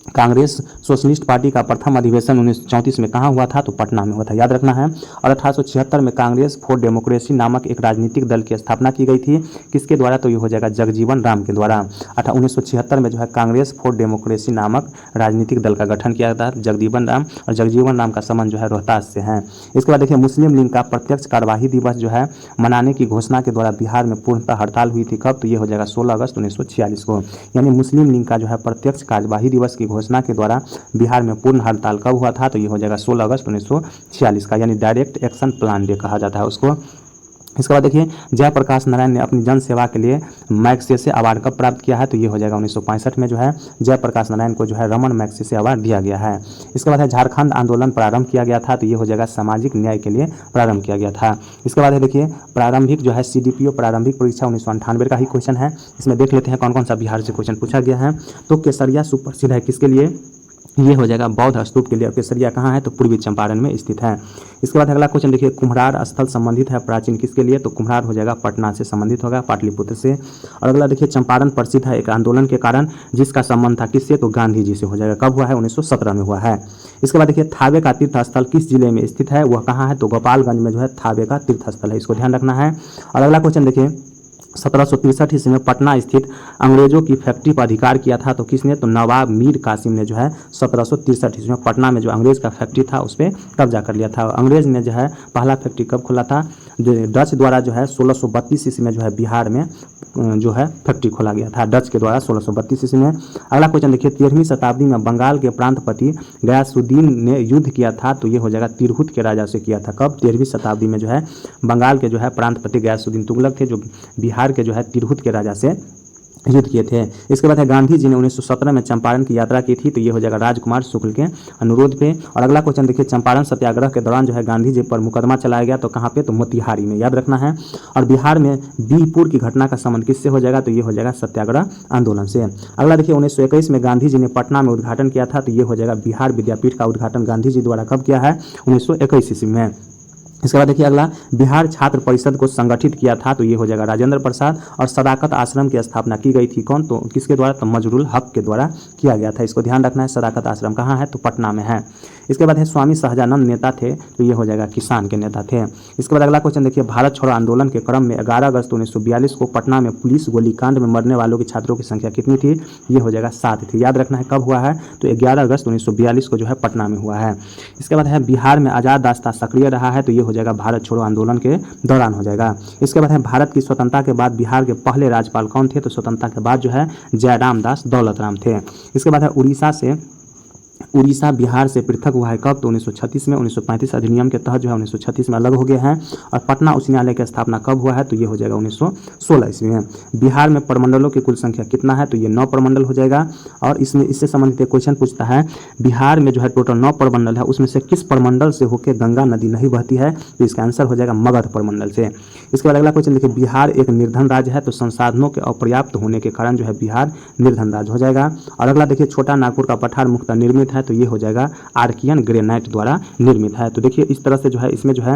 कांग्रेस सोशलिस्ट पार्टी का प्रथम अधिवेशन 1934 में कहाँ हुआ था, तो पटना में हुआ था, याद रखना है। और 1876 में कांग्रेस फॉर डेमोक्रेसी नामक एक राजनीतिक दल की स्थापना की गई थी, किसके द्वारा, तो ये हो जाएगा जगजीवन राम के द्वारा। 1976 में जो है कांग्रेस फॉर डेमोक्रेसी नामक राजनीतिक दल का गठन किया था जगजीवन राम, और जगजीवन राम का संबंध जो है रोहतास से है। इसके बाद देखिए मुस्लिम लीग का प्रत्यक्ष कार्यवाही दिवस जो है मनाने की घोषणा के द्वारा बिहार में पूर्णतः हड़ताल हुई थी, कब, तो ये हो जाएगा 16 अगस्त 1946 को। यानी मुस्लिम लीग का जो है प्रत्यक्ष कार्यवाही दिवस की घोषणा के द्वारा बिहार में पूर्ण हड़ताल कब हुआ था, तो ये हो जाएगा 16 अगस्त 1946 का, यानी डायरेक्ट एक्शन प्लान डे कहा जाता है उसको। इसके बाद देखिए जयप्रकाश नारायण ने अपनी जन सेवा के लिए मैग्सेसे अवार्ड कब प्राप्त किया है, तो ये हो जाएगा 1965 में जो है जयप्रकाश नारायण को जो है रमन मैग्सेसे अवार्ड दिया गया है। इसके बाद है झारखंड आंदोलन प्रारंभ किया गया था, तो ये हो जाएगा सामाजिक न्याय के लिए प्रारंभ किया गया था। इसके बाद है देखिए प्रारंभिक जो है CDPO प्रारंभिक परीक्षा 1998 का ही क्वेश्चन है। इसमें देख लेते हैं कौन कौन सा बिहार से क्वेश्चन पूछा गया है। तो केसरिया सुप्रसिद्ध है किसके लिए, ये हो जाएगा बौद्ध स्तूप के लिए। और केसरिया कहाँ है, तो पूर्वी चंपारण में स्थित है। इसके बाद अगला क्वेश्चन देखिए कुम्हरार स्थल संबंधित है प्राचीन किसके लिए, तो कुम्हरार हो जाएगा पटना से संबंधित होगा, पाटलिपुत्र से। और अगला देखिए चंपारण प्रसिद्ध है एक आंदोलन के कारण जिसका संबंध था किससे, तो गांधी जी से हो जाएगा, कब हुआ है, 1917 में हुआ है। इसके बाद देखिए थावे का तीर्थ स्थल किस जिले में स्थित है, वह कहाँ है, तो गोपालगंज में जो है थावे का तीर्थ स्थल है, इसको ध्यान रखना है। और अगला क्वेश्चन देखिए 1763 ईस्वी में पटना स्थित अंग्रेजों की फैक्ट्री पर अधिकार किया था, तो किसने, तो नवाब मीर कासिम ने जो है 1763 ईस्वी में पटना में जो अंग्रेज का फैक्ट्री था उस पर कब्जा कर लिया था। अंग्रेज ने जो है पहला फैक्ट्री कब खोला था, जो डच द्वारा जो है 1632 ईस्वी में जो है बिहार में जो है फैक्ट्री खोला गया था डच के द्वारा 1632 ईस्वी में। अगला क्वेश्चन देखिए 13वीं शताब्दी में बंगाल के प्रांतपति गयासुद्दीन ने युद्ध किया था, तो ये हो जाएगा तिरहुत के राजा से किया था, कब, 13वीं शताब्दी में जो है बंगाल के जो है प्रांतपति गयासुद्दीन तुगलक थे जो बिहार के जो है तिरहुत के राजा से युद्ध किए थे। इसके बाद है गांधी जी ने 1917 में चंपारण की यात्रा की थी, तो ये हो जाएगा राजकुमार शुक्ल के अनुरोध पे। और अगला क्वेश्चन देखिए चंपारण सत्याग्रह के दौरान जो है गांधी जी पर मुकदमा चलाया गया, तो कहाँ पे, तो मोतिहारी में, याद रखना है। और बिहार में बीहपुर की घटना का संबंध किससे हो जाएगा, तो ये हो जाएगा सत्याग्रह आंदोलन से। अगला देखिए 1921 में गांधी जी ने पटना में उद्घाटन किया था, तो ये हो जाएगा बिहार विद्यापीठ का उद्घाटन गांधी जी द्वारा कब किया है, 1921 ईस्वी में। इसके बाद देखिए अगला बिहार छात्र परिषद को संगठित किया था, तो ये हो जाएगा राजेंद्र प्रसाद। और सदाकत आश्रम की स्थापना की गई थी कौन, तो किसके द्वारा, तो मजरुल हक के द्वारा किया गया था, इसको ध्यान रखना है। सदाकत आश्रम कहाँ है, तो पटना में है। इसके बाद है स्वामी सहजानंद नेता थे, तो ये हो जाएगा किसान के नेता थे। इसके बाद अगला क्वेश्चन देखिए भारत छोड़ो आंदोलन के क्रम में 11 अगस्त 1942 को पटना में पुलिस गोलीकांड में मरने वालों के छात्रों की संख्या कितनी थी, ये हो जाएगा 7 थी, याद रखना है। कब हुआ है, तो 11 अगस्त 1942 को जो है पटना में हुआ है। इसके बाद है बिहार में आज़ाद रास्ता सक्रिय रहा है, तो ये हो जाएगा भारत छोड़ो आंदोलन के दौरान हो जाएगा। इसके बाद है भारत की स्वतंत्रता के बाद बिहार के पहले राज्यपाल कौन थे, तो स्वतंत्रता के बाद जो है जयराम दास दौलत राम थे। इसके बाद है उड़ीसा बिहार से पृथक हुआ है कब, तो 1936 में। 1935 अधिनियम के तहत जो है 1936 में अलग हो गया है। और पटना उच्च न्यायालय की स्थापना कब हुआ है, तो ये हो जाएगा 1916 ईस्वी में। बिहार में प्रमंडलों की कुल संख्या कितना है, तो ये 9 प्रमंडल हो जाएगा। और इसमें इससे संबंधित एक क्वेश्चन पूछता है बिहार में जो है टोटल 9 प्रमंडल है, उसमें से किस प्रमंडल से होकर गंगा नदी नहीं बहती है, तो इसका आंसर हो जाएगा मगध प्रमंडल से। इसके बाद अगला क्वेश्चन देखिए बिहार एक निर्धन राज्य है, तो संसाधनों के अपर्याप्त होने के कारण जो है बिहार निर्धन राज्य हो जाएगा। और अगला देखिए छोटा नागपुर का पठार मुख्यतः निर्मित है, तो ये हो जाएगा आर्कियन ग्रेनाइट द्वारा निर्मित है। तो देखिए इस तरह से जो है इसमें जो है